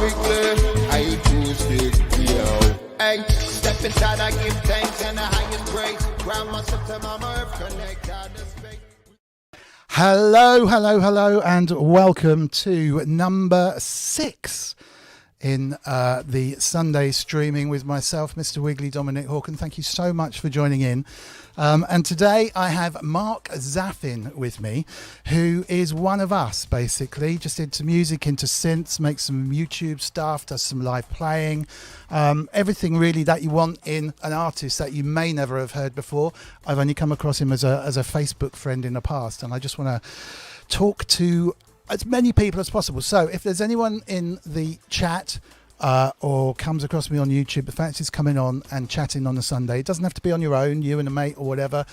Wiggly, I choose Wiggly, yo. Hey, step inside, I give thanks and the highest praise. Grandma said to Mama Earth, connect out the space. Hello, and welcome to number 6 in the Sunday streaming with myself, Mr. Wiggly, Dominic Hawken. Thank you so much for joining in. And today I have Mark Zaffin with me, who is one of us, basically, just into music, into synths, makes some YouTube stuff, does some live playing, everything really that you want in an artist that you may never have heard before. I've only come across him as a Facebook friend in the past, and I just want to talk to as many people as possible. So if there's anyone in the chat or comes across me on YouTube that fancies coming on and chatting on a Sunday, it doesn't have to be on your own, you and a mate or whatever.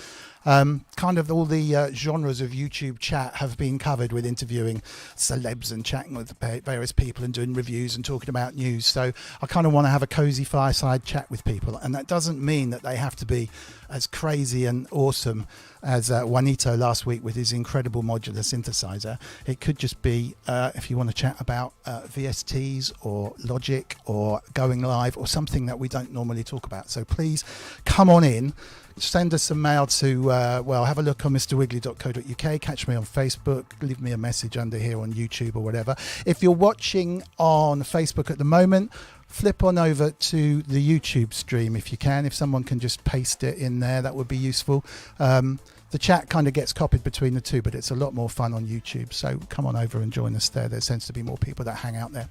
Kind of all the genres of YouTube chat have been covered with interviewing celebs and chatting with various people and doing reviews and talking about news. So I kind of want to have a cozy fireside chat with people, and that doesn't mean that they have to be as crazy and awesome as Juanito last week with his incredible modular synthesizer. It could just be if you want to chat about VSTs or Logic or going live or something that we don't normally talk about. So please come on in. Send us some mail to, have a look on mrwiggly.co.uk, catch me on Facebook, leave me a message under here on YouTube or whatever. If you're watching on Facebook at the moment, flip on over to the YouTube stream if you can. If someone can just paste it in there, that would be useful. The chat kind of gets copied between the two, but it's a lot more fun on YouTube. So come on over and join us there. There tends to be more people that hang out there.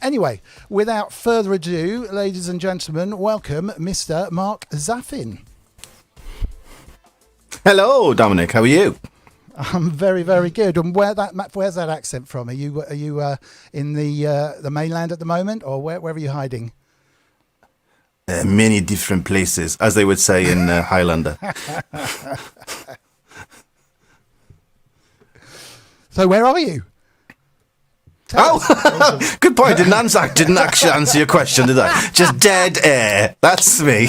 Anyway, without further ado, ladies and gentlemen, welcome Mr. Mark Zaffin. Hello, Dominic. How are you? I'm very, very good. And where's that accent from? Are you in the mainland at the moment, or where are you hiding? Many different places, as they would say in Highlander. So where are you? Good point. Didn't actually answer your question, did I? Just dead air. That's me.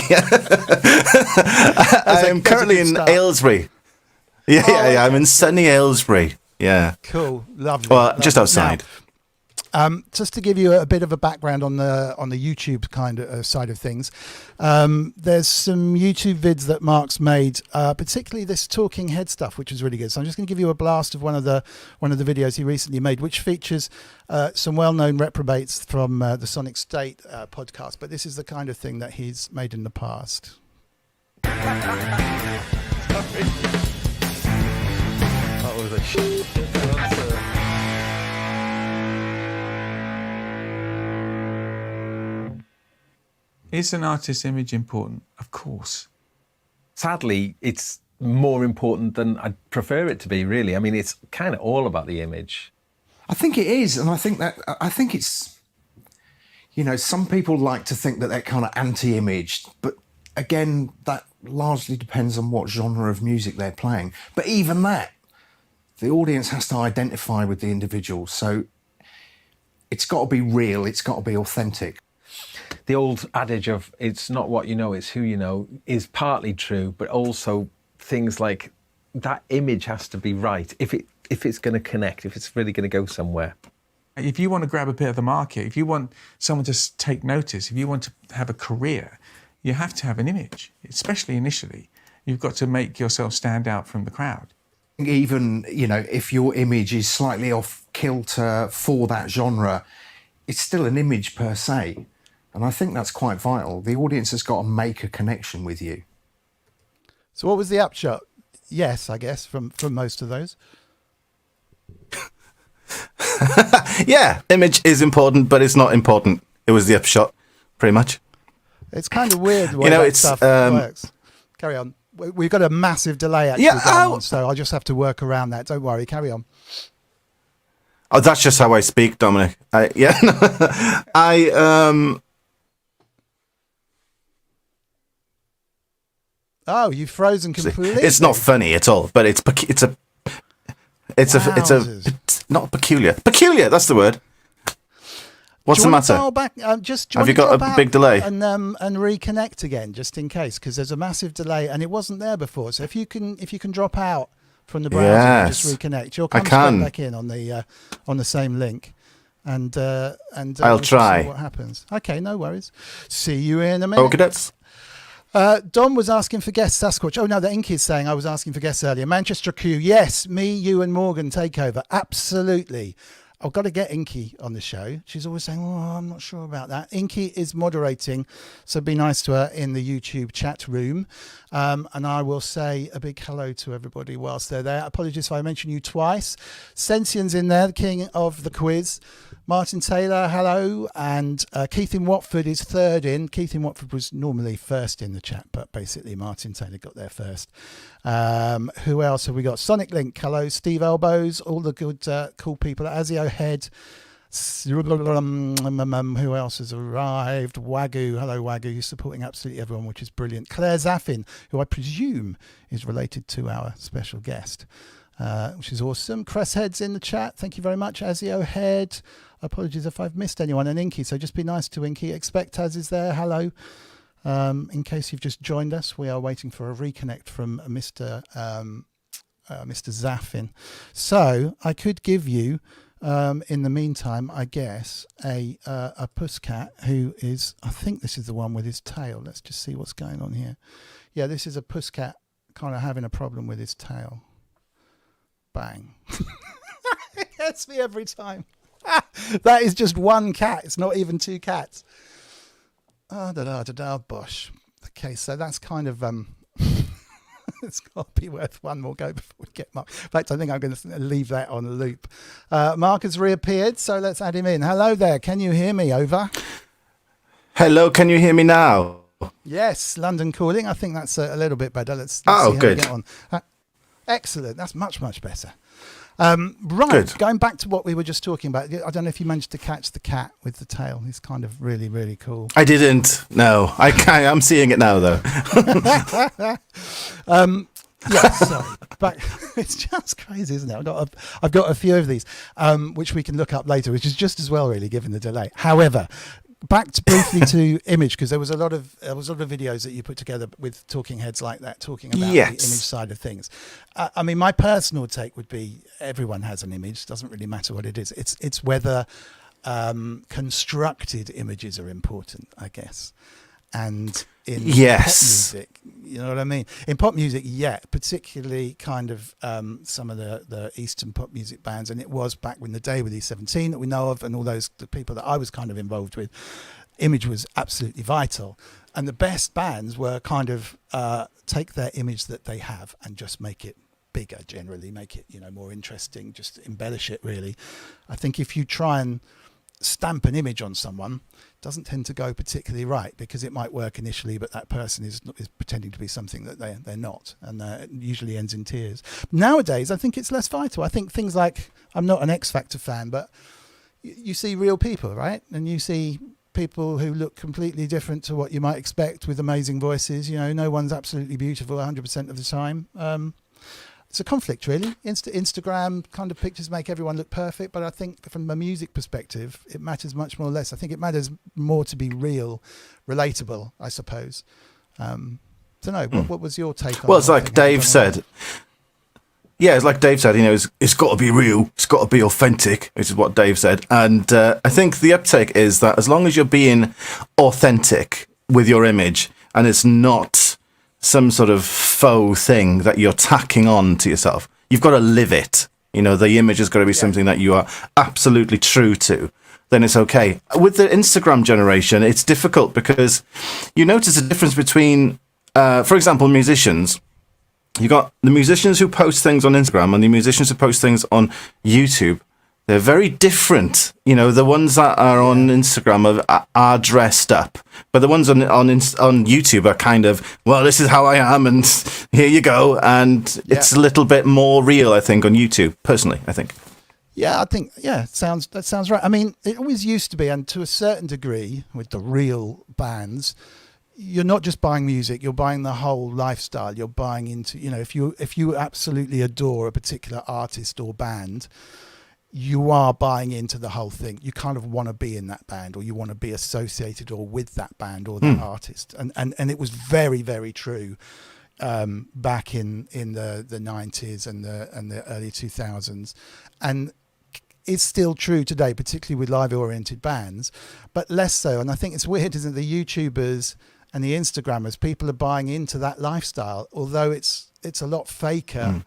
I am currently in Aylesbury. Yeah. I'm in sunny Aylesbury. Yeah. Cool. Lovely. Well, just outside. Now, just to give you a bit of a background on the YouTube kind of side of things, there's some YouTube vids that Mark's made, particularly this talking head stuff, which is really good. So I'm just going to give you a blast of one of the videos he recently made, which features some well-known reprobates from the Sonic State podcast. But this is the kind of thing that he's made in the past. That was a shit. Is an artist's image important? Of course. Sadly, it's more important than I'd prefer it to be, really. I mean, it's kind of all about the image. I think it is, and I think it's, some people like to think that they're kind of anti-image, but again, that largely depends on what genre of music they're playing. But even that, the audience has to identify with the individual, so it's got to be real, it's got to be authentic. The old adage of it's not what you know, it's who you know is partly true, but also things like that image has to be right if it's going to connect, if it's really going to go somewhere. If you want to grab a bit of the market, if you want someone to take notice, if you want to have a career, you have to have an image, especially initially. You've got to make yourself stand out from the crowd. Even, if your image is slightly off kilter for that genre, it's still an image per se. And I think that's quite vital. The audience has got to make a connection with you. So what was the upshot? Yes, I guess, from most of those. Yeah, image is important, but it's not important. It was the upshot, pretty much. It's kind of weird the way that stuff works. Carry on. We've got a massive delay actually going on, so I'll just have to work around that. Don't worry, carry on. Oh, that's just how I speak, Dominic. Oh, you've frozen completely. It's not funny at all, but it's not peculiar. Peculiar, that's the word. What's the matter? Have you got a big delay? And reconnect again, just in case, because there's a massive delay and it wasn't there before. So if you can drop out from the browser and just reconnect, you'll come straight back in on the same link. and I'll we'll try. see what happens. Okay, no worries. See you in a minute. Okay, that's Don was asking for guest Sasquatch. Oh no, the Inky is saying I was asking for guests earlier. Manchester Q, yes, me, you, and Morgan take over. Absolutely. I've got to get Inky on the show. She's always saying, "Oh, I'm not sure about that." Inky is moderating, so be nice to her in the YouTube chat room. And I will say a big hello to everybody whilst they're there. Apologies if I mention you twice. Sentien's in there, the king of the quiz. Martin Taylor, hello. And Keith in Watford is third in. Keith in Watford was normally first in the chat, but basically Martin Taylor got there first. Who else have we got? Sonic Link, hello. Steve Elbows, all the good, cool people. Azio Head. Who else has arrived? Wagyu, hello Wagyu, you're supporting absolutely everyone, which is brilliant. Claire Zaffin, who I presume is related to our special guest, which is awesome. Cress Head's in the chat, thank you very much. Azio Head, apologies if I've missed anyone. And Inky, so just be nice to Inky. Expectaz is there, hello. In case you've just joined us, we are waiting for a reconnect from Mr. Zaffin. So I could give you, in the meantime, I guess, a pusscat who is, I think this is the one with his tail. Let's just see what's going on here. Yeah, this is a pusscat kind of having a problem with his tail. Bang. It gets me every time. That is just one cat. It's not even two cats. Bosh. Okay, so that's kind of it's got to be worth one more go before we get Mark. In fact, I think I'm going to leave that on a loop. Mark has reappeared, so let's add him in. Hello there. Can you hear me? Over. Hello, can you hear me now? Yes, London calling. I think that's a little bit better. Let's see Oh, how we good. get on. Excellent. That's much, much better. Right, Good. going back to what we were just talking about. I don't know if you managed to catch the cat with the tail. He's kind of really, really cool. I didn't. No, I'm seeing it now though. Yeah, sorry. But it's just crazy, isn't it? I've got a few of these, which we can look up later, which is just as well, really, given the delay. However, back briefly to image, because there was a lot of videos that you put together with talking heads like that, talking about the image side of things. I mean, my personal take would be everyone has an image. Doesn't really matter what it is. It's whether constructed images are important, I guess. And in pop music, you know what I mean? In pop music, yeah, particularly kind of some of the Eastern pop music bands, and it was back in the day with E17 that we know of, and all the people that I was kind of involved with, image was absolutely vital. And the best bands were kind of take their image that they have and just make it bigger, generally, make it, more interesting, just embellish it, really. I think if you try and stamp an image on someone, doesn't tend to go particularly right, because it might work initially, but that person is pretending to be something that they're not, and it usually ends in tears. Nowadays, I think it's less vital. I think things like, I'm not an X Factor fan, but you see real people, right? And you see people who look completely different to what you might expect, with amazing voices. No one's absolutely beautiful 100% of the time. It's a conflict, really. Instagram kind of pictures make everyone look perfect, but I think from a music perspective, it matters much more or less. I think it matters more to be real, relatable, I suppose. Don't know. What was your take on Well, it's like Dave said. Yeah, it's like Dave said, it's got to be real. It's got to be authentic, which is what Dave said. And I think the uptake is that as long as you're being authentic with your image, and it's not some sort of faux thing that you're tacking on to yourself, you've got to live it. The image has got to be something that you are absolutely true to. Then it's okay. With the Instagram generation, it's difficult because you notice a difference between, for example, musicians. You got the musicians who post things on Instagram and the musicians who post things on YouTube. They're very different. The ones that are on Instagram are dressed up, but the ones on YouTube are kind of, well, this is how I am, and here you go. And it's a little bit more real, I think, on YouTube. Personally, I think. Yeah, I think that sounds right. I mean, it always used to be, and to a certain degree, with the real bands, you're not just buying music, you're buying the whole lifestyle. You're buying into, if you absolutely adore a particular artist or band, you are buying into the whole thing. You kind of want to be in that band, or you want to be associated or with that band or that artist. And it was very, very true back in the 90s and the early 2000s. And is still true today, particularly with live-oriented bands, but less so. And I think it's weird, isn't it? The YouTubers and the Instagrammers, people are buying into that lifestyle, although it's a lot faker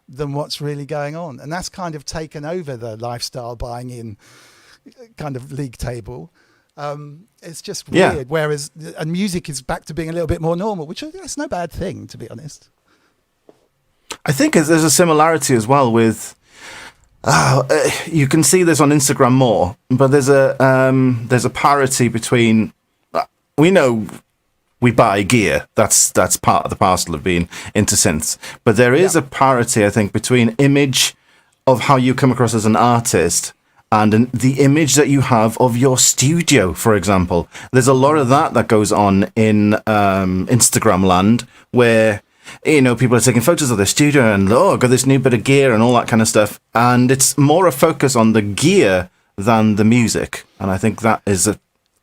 than what's really going on. And that's kind of taken over the lifestyle buying in kind of league table. It's just weird. Whereas and music is back to being a little bit more normal, which is no bad thing, to be honest. I think there's a similarity as well with. You can see this on Instagram more, but there's a parity between. We know we buy gear. That's part of the parcel of being into synths. But there is a parity, I think, between image of how you come across as an artist and the image that you have of your studio, for example. There's a lot of that goes on in Instagram land, where people are taking photos of their studio and, I've got this new bit of gear and all that kind of stuff. And it's more a focus on the gear than the music. And I think that is an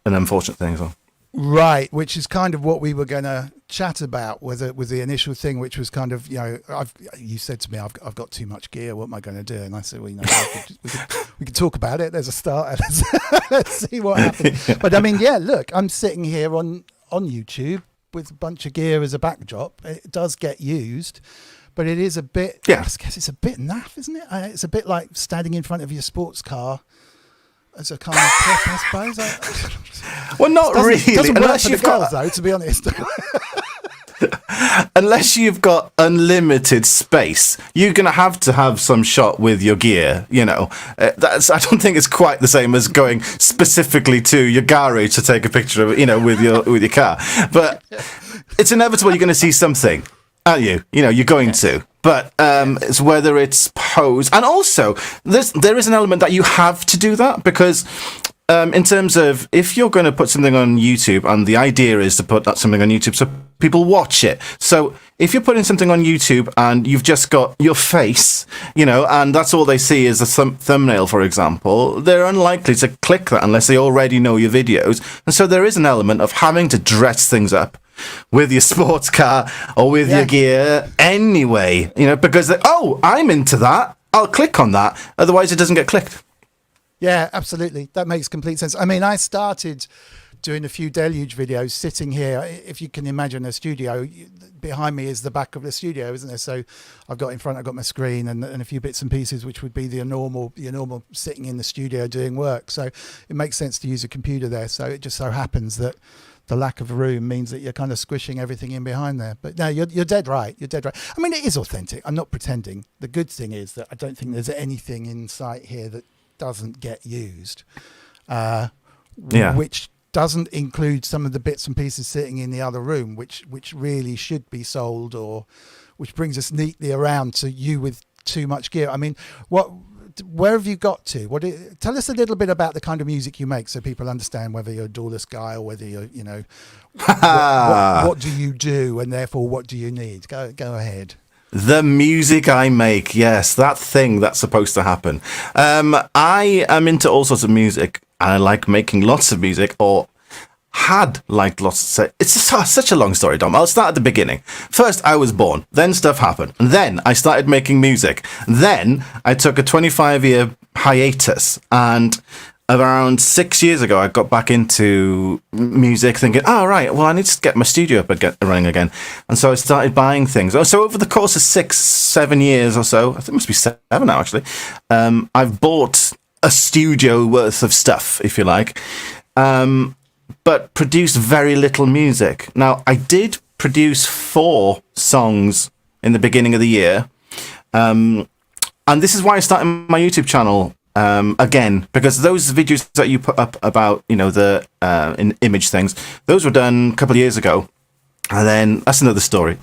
unfortunate thing as well. Right, which is kind of what we were going to chat about was the initial thing, which was kind of, you said to me, I've got too much gear, what am I going to do? And I said, well, we could talk about it. There's a start. Let's see what happens. But I mean, look, I'm sitting here on YouTube with a bunch of gear as a backdrop. It does get used, but it is a bit, I guess it's a bit naff, isn't it? It's a bit like standing in front of your sports car as a kind of prep, I suppose. Well, not really. It doesn't work unless for you've the girls, got, though, to be honest. unless you've got unlimited space, you're going to have some shot with your gear. I don't think it's quite the same as going specifically to your garage to take a picture of it, with your car. But it's inevitable you're going to see something, aren't you? You're going to. But it's whether it's pose, and also there is an element that you have to do that because. In terms of if you're going to put something on YouTube, and the idea is to put something on YouTube so people watch it. So if you're putting something on YouTube and you've just got your face, and that's all they see is a thumbnail, for example, they're unlikely to click that unless they already know your videos. And so there is an element of having to dress things up with your sports car or with your gear anyway, because I'm into that. I'll click on that. Otherwise, it doesn't get clicked. Yeah, absolutely. That makes complete sense. I mean, I started doing a few deluge videos sitting here. If you can imagine a studio, behind me is the back of the studio, isn't there? So I've got my screen and a few bits and pieces, which would be your normal sitting in the studio doing work. So it makes sense to use a computer there. So it just so happens that the lack of room means that you're kind of squishing everything in behind there. But no, you're dead right. You're dead right. I mean, it is authentic. I'm not pretending. The good thing is that I don't think there's anything in sight here that doesn't get used, which doesn't include some of the bits and pieces sitting in the other room, which really should be sold, or which brings us neatly around to you with too much gear. I mean, where have you got to? Tell us a little bit about the kind of music you make, so people understand whether you're a duelist guy or whether you're, what do you do, and therefore what do you need? Go ahead. The music I make, yes, that thing that's supposed to happen. I am into all sorts of music, and I like making lots of music, or had liked lots of... It's such a long story, Dom. I'll start at the beginning. First, I was born. Then stuff happened. And then I started making music. Then I took a 25-year hiatus, and around 6 years ago, I got back into music thinking, right, well, I need to get my studio up and get running again. And so I started buying things. So over the course of 6-7 years or so, I think it must be 7 now, actually, I've bought a studio worth of stuff, if you like, but produced very little music. Now, I did produce 4 songs in the beginning of the year. And this is why I started my YouTube channel again, because those videos that you put up about, the image things, those were done a couple of years ago. And then that's another story.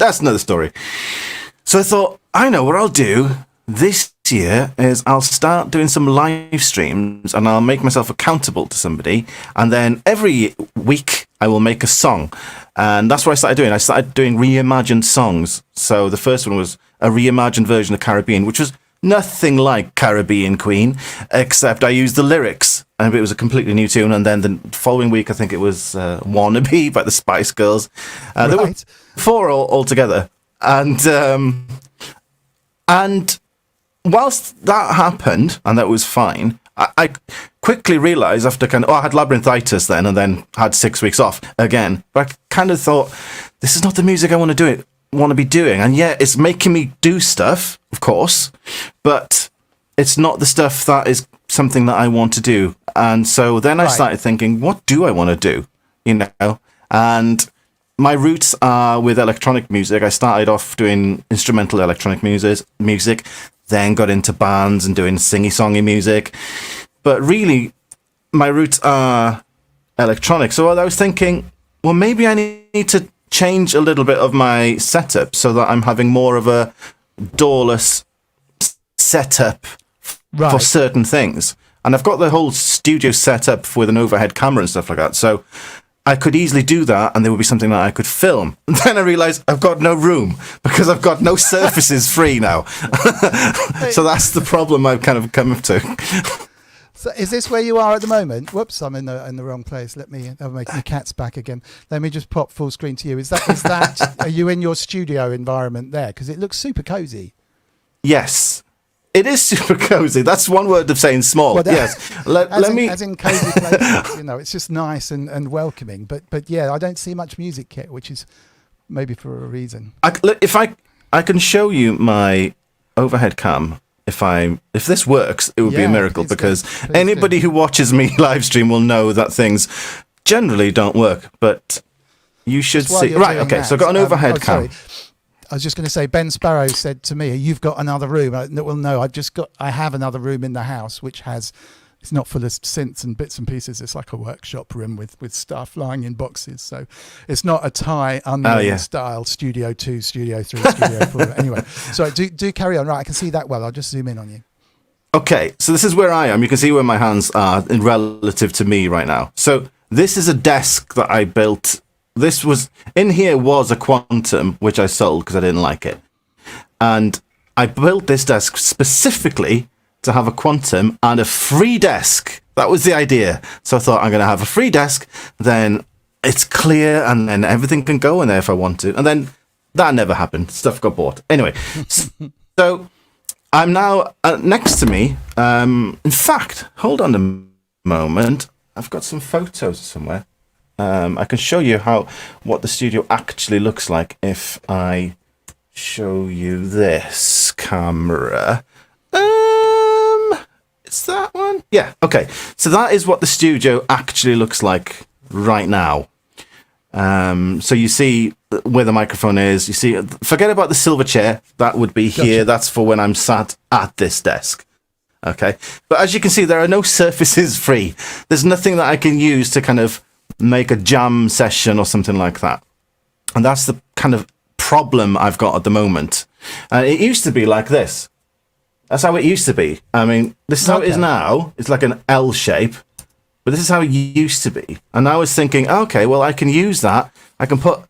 So I thought, I know what I'll do this year is I'll start doing some live streams, and I'll make myself accountable to somebody. And then every week I will make a song. And that's what I started doing. I started doing reimagined songs. So the first one was a reimagined version of Caribbean, which was nothing like Caribbean Queen, except I used the lyrics, and it was a completely new tune. And then the following week, I think it was Wannabe by the Spice Girls. There were 4 altogether. And whilst that happened, and that was fine, I quickly realised after I had labyrinthitis then, and then had 6 weeks off again. But I kind of thought, this is not the music I want to be doing, and yeah, it's making me do stuff, of course, but it's not the stuff that is something that I want to do. And so then I started thinking, what do I want to do? And my roots are with electronic music. I started off doing instrumental electronic music, then got into bands and doing singy-songy music. But really, my roots are electronic. So I was thinking, well, maybe I need to change a little bit of my setup so that I'm having more of a doorless setup for certain things. And I've got the whole studio set up with an overhead camera and stuff like that. So I could easily do that, and there would be something that I could film. And then I realised I've got no room because I've got no surfaces free now. So that's the problem I've kind of come up to. So is this where you are at the moment? Whoops, I'm in the wrong place. I'll make the cat's back again. Let me just pop full screen to you. Is that are you in your studio environment there? Because it looks super cozy. Yes. It is super cozy. That's one word of saying small. Well, yes. As in cozy places, it's just nice and welcoming. But yeah, I don't see much music kit, which is maybe for a reason. If I can show you my overhead cam. If this works, it would be a miracle, because anybody who watches me live stream will know that things generally don't work. But you should see. Right. Okay. So I've got an overhead cam. I was just going to say, Ben Sparrow said to me, "You've got another room." Well, no, I have another room in the house which it's not full of synths and bits and pieces. It's like a workshop room with stuff lying in boxes. So it's not a Thai Unwin style Studio 2, Studio 3, Studio 4. Anyway, so do carry on. Right, I can see that well. I'll just zoom in on you. Okay, so this is where I am. You can see where my hands are in relative to me right now. So this is a desk that I built. In here was a Quantum, which I sold because I didn't like it. And I built this desk specifically to have a Quantum and a free desk. That was the idea. So I thought, I'm going to have a free desk, then it's clear, and then everything can go in there if I want to. And then that never happened. Stuff got bought. Anyway, so I'm now next to me. In fact, hold on a moment. I've got some photos somewhere. I can show you what the studio actually looks like if I show you this camera. It's that one? Yeah, okay. So that is what the studio actually looks like right now. So you see where the microphone is. You see, forget about the silver chair. That would be here. That's for when I'm sat at this desk. Okay. But as you can see, there are no surfaces free. There's nothing that I can use to kind of make a jam session or something like that. And that's the kind of problem I've got at the moment. It used to be like this. That's how it used to be. I mean, this is how it is now. It's like an L shape, but this is how it used to be. And I was thinking, okay, well, I can use that. I can put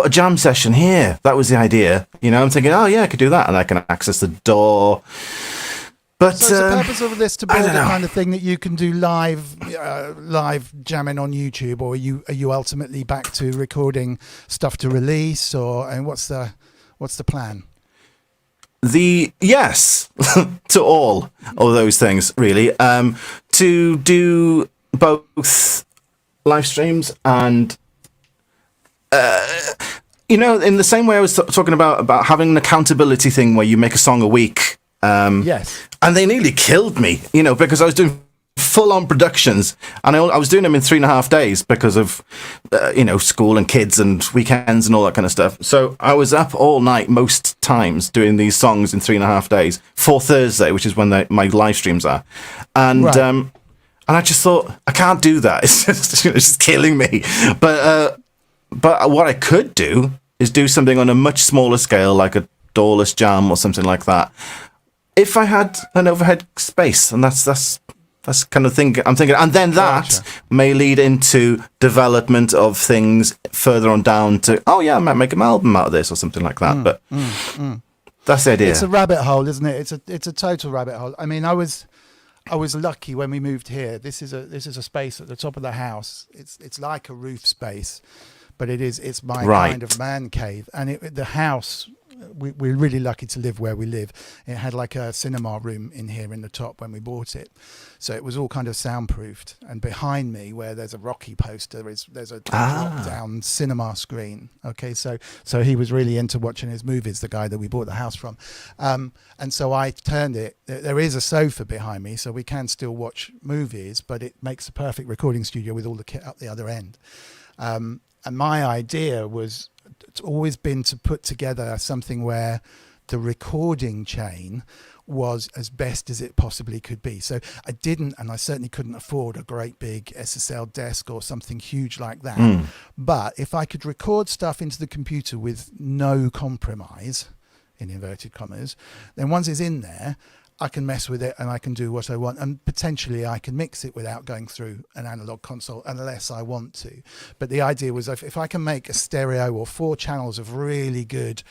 a jam session here. That was the idea. I'm thinking, oh yeah, I could do that, and I can access the door. But so is the purpose of this to build the kind of thing that you can do live jamming on YouTube, or are you ultimately back to recording stuff to release, and what's the plan? Yes to all of those things, really. To do both live streams and in the same way I was talking about having an accountability thing where you make a song a week. Yes. And they nearly killed me, because I was doing full-on productions, and I was doing them in 3.5 days because of, school and kids and weekends and all that kind of stuff. So I was up all night most times doing these songs in 3.5 days for Thursday, which is when my live streams are. And and I just thought, I can't do that. It's just killing me. But what I could do is do something on a much smaller scale, like a doorless jam or something like that, if I had an overhead space. And that's kind of thing I'm thinking. And then that may lead into development of things further on down to, I might make an album out of this or something like that. But that's the idea. It's a rabbit hole, isn't it? It's a total rabbit hole. I mean, I was lucky when we moved here. This is a space at the top of the house. It's like a roof space, but it's my kind of man cave. And the house we're really lucky to live where we live. It had like a cinema room in here in the top when we bought it, so it was all kind of soundproofed. And behind me, where there's a Rocky poster, there's a drop down cinema screen. Okay, so he was really into watching his movies, the guy that we bought the house from, and so I turned it. There is a sofa behind me, so we can still watch movies, but it makes a perfect recording studio with all the kit up the other end. And my idea was, it's always been to put together something where the recording chain was as best as it possibly could be. So I didn't, and I certainly couldn't afford a great big SSL desk or something huge like that. But if I could record stuff into the computer with no compromise, in inverted commas, then once it's in there, I can mess with it and I can do what I want, and potentially I can mix it without going through an analog console unless I want to. But the idea was, if I can make a stereo or 4 channels of really good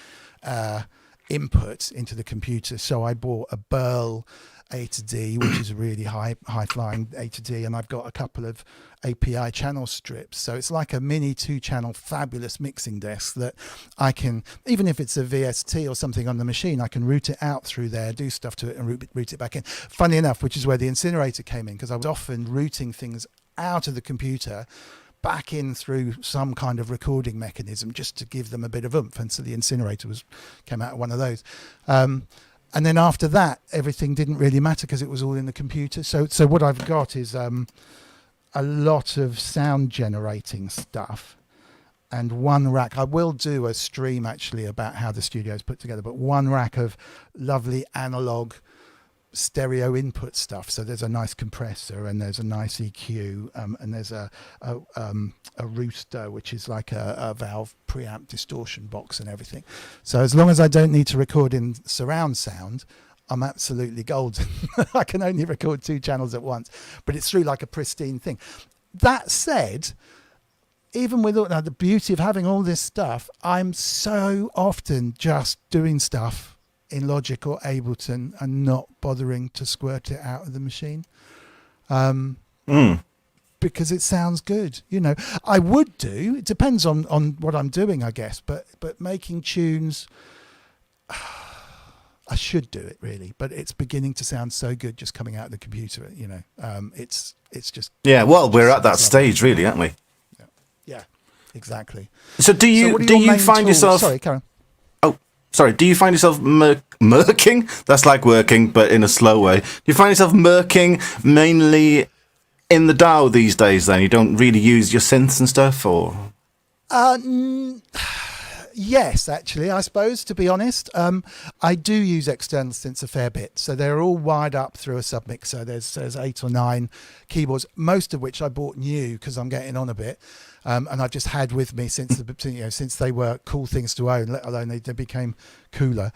input into the computer. So I bought a Burl A to D, which is a really high flying A to D, and I've got a couple of API channel strips. So it's like a mini 2-channel fabulous mixing desk that I can, even if it's a VST or something on the machine, I can route it out through there, do stuff to it and route it back in. Funny enough, which is where the Incinerator came in, because I was often routing things out of the computer back in through some kind of recording mechanism just to give them a bit of oomph. And so the Incinerator came out of one of those. And then after that, everything didn't really matter because it was all in the computer. So what I've got is a lot of sound generating stuff and one rack. I will do a stream actually about how the studio is put together, but one rack of lovely analog stereo input stuff. So there's a nice compressor and there's a nice EQ, and there's a rooster, which is like a valve preamp distortion box and everything. So as long as I don't need to record in surround sound, I'm absolutely golden. I can only record 2 channels at once, but it's through like a pristine thing. That said, even with all the beauty of having all this stuff, I'm so often just doing stuff in Logic or Ableton and not bothering to squirt it out of the machine, because it sounds good. You know, I would do, it depends on what I'm doing, I guess, but making tunes, I should do it really, but it's beginning to sound so good just coming out of the computer, you know. It's just, yeah, well, we're at that stage really, aren't we? yeah, exactly. So do you find yourself, sorry, Karen. Sorry, do you find yourself murking? That's like working, but in a slow way. Do you find yourself murking mainly in the DAW these days then? You don't really use your synths and stuff, or? Yes, actually, I suppose, to be honest. I do use external synths a fair bit. So they're all wired up through a submixer. There's 8 or 9 keyboards, most of which I bought new because I'm getting on a bit. And I've just had with me since they were cool things to own, let alone they became cooler.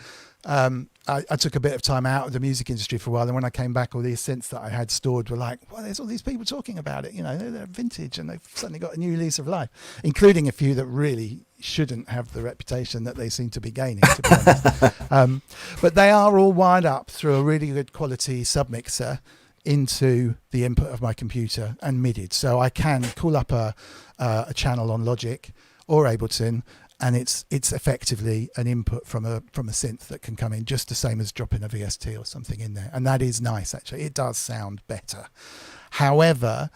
I took a bit of time out of the music industry for a while, and when I came back, all these synths that I had stored were like, well, there's all these people talking about it, you know, they're vintage and they've suddenly got a new lease of life, including a few that really shouldn't have the reputation that they seem to be gaining, to be honest. But they are all wired up through a really good quality submixer into the input of my computer and MIDI'd. So I can call up a channel on Logic or Ableton, and it's effectively an input from a synth that can come in just the same as dropping a VST or something in there. And that is nice, actually. It does sound better. However,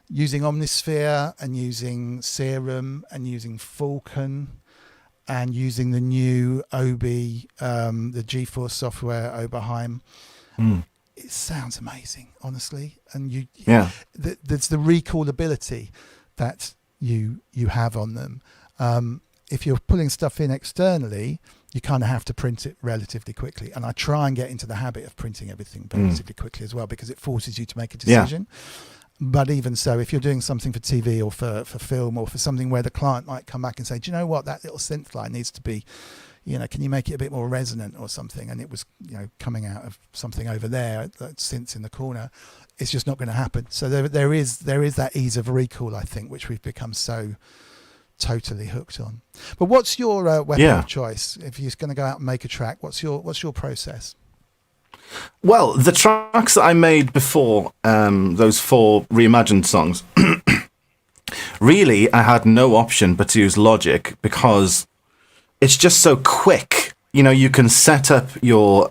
using Omnisphere and using Serum and using Falcon and using the new Obi, the GeForce software, Oberheim, it sounds amazing, honestly. And there's the recallability that you have on them. If you're pulling stuff in externally, you kind of have to print it relatively quickly. And I try and get into the habit of printing everything relatively quickly as well, because it forces you to make a decision. Yeah. But even so, if you're doing something for TV or for film or for something where the client might come back and say, do you know what, that little synth line needs to be, you know, can you make it a bit more resonant or something? And it was, you know, coming out of something over there, that synth's in the corner. It's just not going to happen. So there is that ease of recall, I think, which we've become so totally hooked on. But what's your weapon of choice? If you're going to go out and make a track, what's your process? Well, the tracks that I made before, those 4 reimagined songs, really I had no option but to use Logic because it's just so quick. you can set up your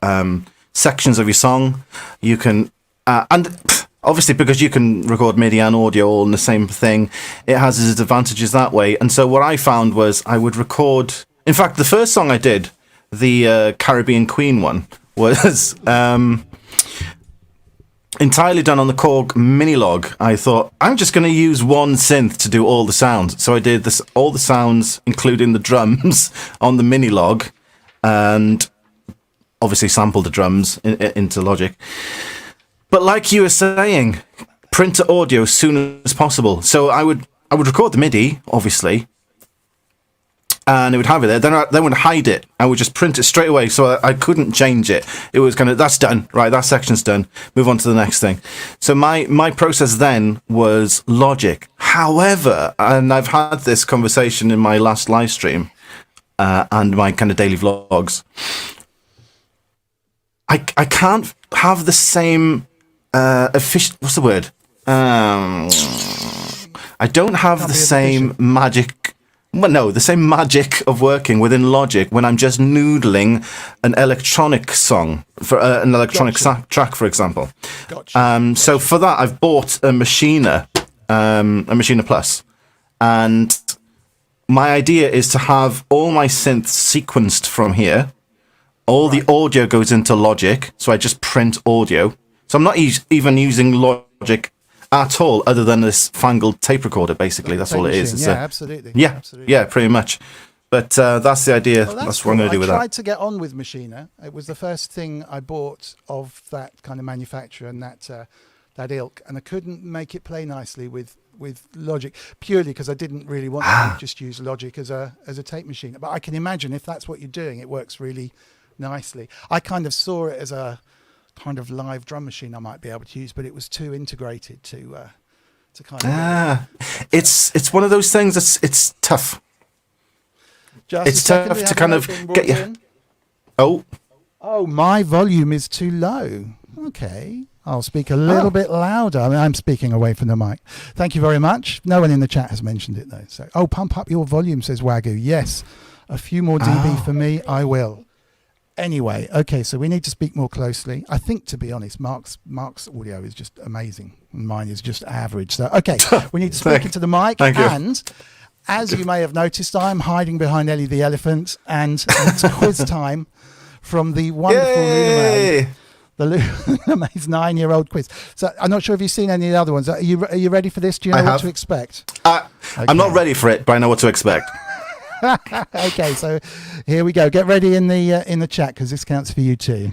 sections of your song. You can, obviously because you can record MIDI and audio all in the same thing, it has its advantages that way. And so what I found was I would record. In fact, the first song I did, the Caribbean Queen one, was entirely done on the Korg Minilog. I thought, I'm just going to use one synth to do all the sounds. So I did all the sounds, including the drums, on the Minilog, and obviously sampled the drums into Logic. But like you were saying, print to audio as soon as possible. So I would record the MIDI, obviously, and it would have it there. Then I would hide it. I would just print it straight away, so I couldn't change it. It was kind of, that's done, right? That section's done. Move on to the next thing. So my process then was Logic. However, and I've had this conversation in my last live stream and my kind of daily vlogs, I can't have the same efficient. What's the word? I don't have the same magic. Well, no, the same magic of working within Logic when I'm just noodling an electronic song for an electronic track, for example. Gotcha. So for that, I've bought a Machina Plus, and my idea is to have all my synths sequenced from here. All the audio goes into Logic, so I just print audio. So I'm not even using Logic at all, other than this fangled tape recorder. Basically, that's all it is. It's absolutely. Yeah, absolutely. Yeah, pretty much. But that's the idea. Well, that's what I'm going to do with that. I tried to get on with Machina. It was the first thing I bought of that kind of manufacturer and that ilk, and I couldn't make it play nicely with Logic, purely because I didn't really want to just use Logic as a tape machine. But I can imagine if that's what you're doing, it works really nicely. I kind of saw it as a kind of live drum machine I might be able to use, but it was too integrated to kind of it's one of those things that's it's tough. It's tough to kind of get you. Oh, my volume is too low. Okay, I'll speak a little bit louder. I mean, I'm speaking away from the mic. Thank you very much. No one in the chat has mentioned it though. So, pump up your volume, says Wagyu. Yes, a few more dB for me. I will. Anyway, okay, so we need to speak more closely. I think, to be honest, Mark's audio is just amazing, and mine is just average. So, okay, we need to speak into the mic. And as you may have noticed, I'm hiding behind Ellie the elephant, and it's quiz time from the wonderful Loullamae, the Loullamae's 9-year-old quiz. So I'm not sure if you've seen any of the other ones. Are you ready for this? Do you know what to expect? Okay. I'm not ready for it, but I know what to expect. Okay, so here we go. Get ready in the chat, because this counts for you too.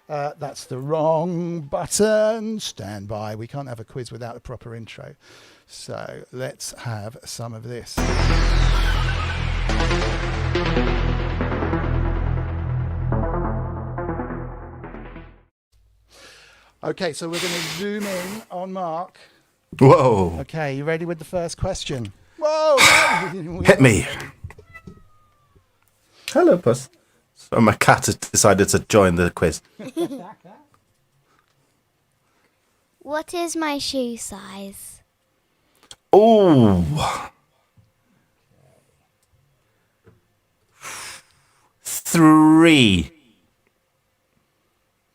That's the wrong button. Stand by. We can't have a quiz without a proper intro. So let's have some of this. Okay, so we're going to zoom in on Mark. Whoa. Okay, you ready with the first question? Whoa! Hit me. Hello, Puss. So my cat has decided to join the quiz. What is my shoe size? Oh. 3.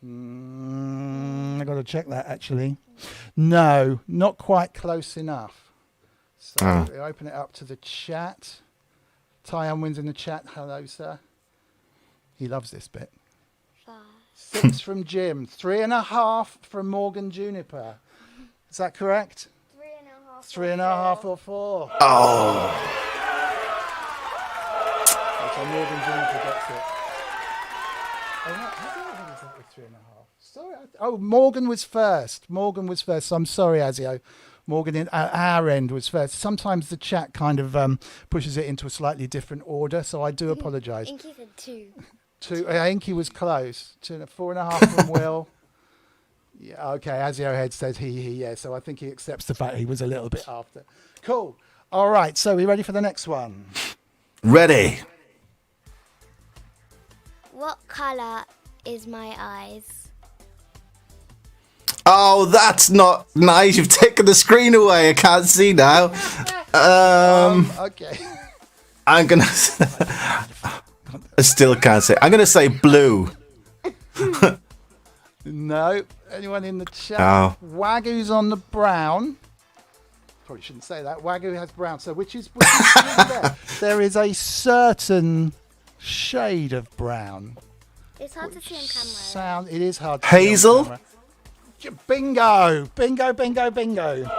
I got to check that actually. No, not quite close enough. So we open it up to the chat. Ty Unwin's in the chat. Hello, sir. He loves this bit. 5. 6 from Jim. 3.5 from Morgan Juniper. Is that correct? 3.5. 3.5 or 4. Oh. So Morgan Juniper gets it. What is that with 3.5? Sorry. Morgan was first. So I'm sorry, Azio. Morgan at our end was first. Sometimes the chat kind of pushes it into a slightly different order, so I do apologise. Inky said 2. 2. Inky was close. 4.5 from Will. Yeah, okay. Azio Head says he. Yeah, so I think he accepts the fact he was a little bit after. Cool. All right. So we ready for the next one? Ready. What colour is my eyes? Oh, that's not nice. You've taken the screen away. I can't see now. Okay. I'm gonna. I still can't say. I'm going to say blue. No. Anyone in the chat? Oh. Wagyu's on the brown. Probably shouldn't say that. Wagyu has brown. So which is there? There is a certain shade of brown. It's hard to see on camera. Sound. It is hard to Hazel? see on camera. Bingo. Bingo, bingo, bingo.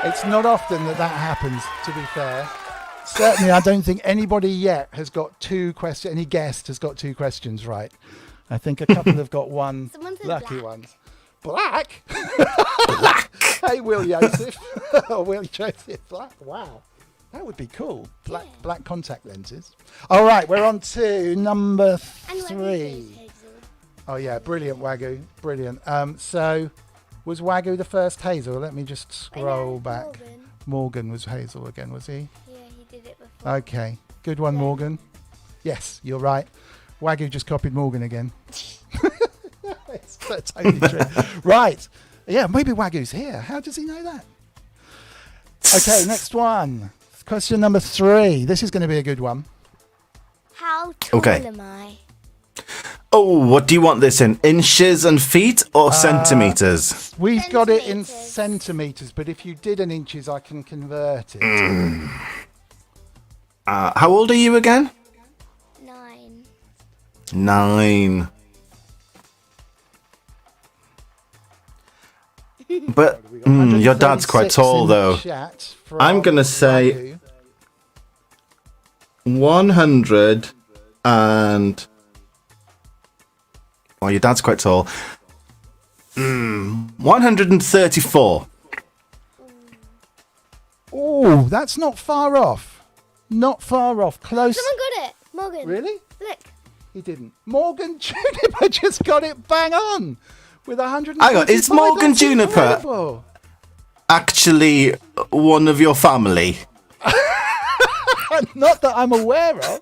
It's not often that happens, to be fair. Certainly, I don't think anybody yet has got two questions. Any guest has got two questions right. I think a couple have got one. Someone said Lucky black. ones. Black? Black. Hey, Will Joseph. Will Joseph. Black. Wow. That would be cool. Black contact lenses. All right, we're on to number And 3. Hazel. Oh, yeah. Brilliant, Wagyu. Brilliant. So, was Wagyu the first Hazel? Let me just scroll back. Morgan was Hazel again, was he? Yeah, he did it before. Okay. Good one, Morgan. Yes, you're right. Wagyu just copied Morgan again. It's totally true. Right. Yeah, maybe Wagyu's here. How does he know that? Okay, next one. Question number 3. This is going to be a good one. How tall Okay. am I? Oh, what do you want this in? Inches and feet or centimeters? We've got it in Centimetres. centimetres, but if you did an inches, I can convert it. How old are you again? 9. 9. But your dad's quite 136 tall, in the though. chat I'm from gonna say- Wagyu. 100 and... Oh, your dad's quite tall. 134. Oh, that's not far off. Not far off. Close. Someone got it. Morgan. Really? Look. He didn't. Morgan Juniper just got it bang on with 100. Hang on, is Morgan Juniper- Actually, one of your family. Not that I'm aware of.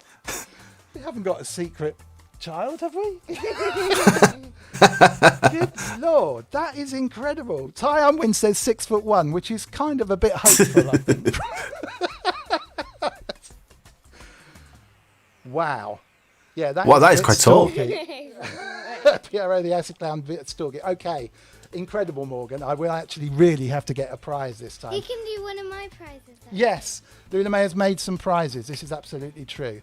We haven't got a secret child, have we? Good Lord, that is incredible. Ty Unwin says 6'1", which is kind of a bit hopeful, I think. Wow. Yeah, that Wow, that a is bit quite tall. stalky. Piero the Acid Clown, bit stalky. Okay, incredible, Morgan. I will actually really have to get a prize this time. You can do one of my prizes then. Yes, Loullamae has made some prizes. This is absolutely true.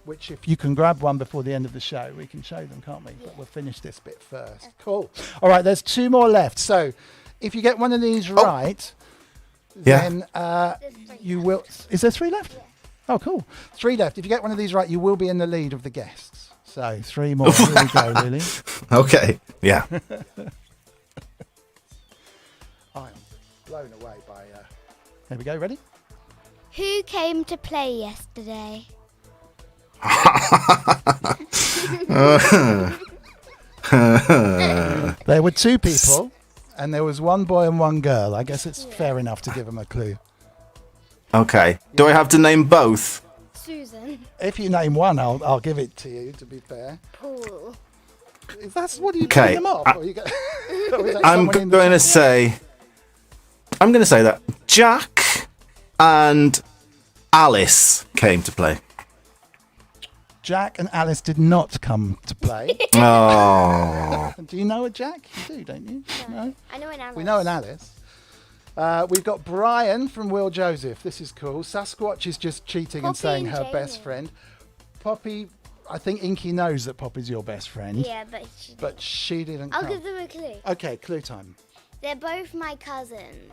Which, if you can grab one before the end of the show, we can show them, can't we? But we'll finish this bit first. Cool. All right, there's 2 more left. So, if you get one of these right, Yeah. then you will. Is there 3 left? Oh, cool. 3 left. If you get one of these right, you will be in the lead of the guests. So 3 more. Here we go, Lily. Okay, yeah. I am blown away by. Here we go. Ready? Who came to play yesterday? There were 2 people, and there was 1 boy and 1 girl. I guess it's fair enough to give them a clue. Okay. Do I have to name both? Susan. If you name one, I'll give it to you. To be fair, Paul. if that's what are you Okay, putting them off? Or you go, or is that I'm someone in the going to chat? say... I'm going to say that Jack and Alice came to play. Jack and Alice did not come to play. Oh. Do you know a Jack? You do, don't you? No. I know an Alice. We know an Alice. We've got Brian from Will Joseph. This is cool. Sasquatch is just cheating and Poppy saying and her Jamie. best friend. Poppy, I think Inky knows that Poppy's your best friend. Yeah, but She didn't I'll come. give them a clue. Okay, clue time. They're both my cousins.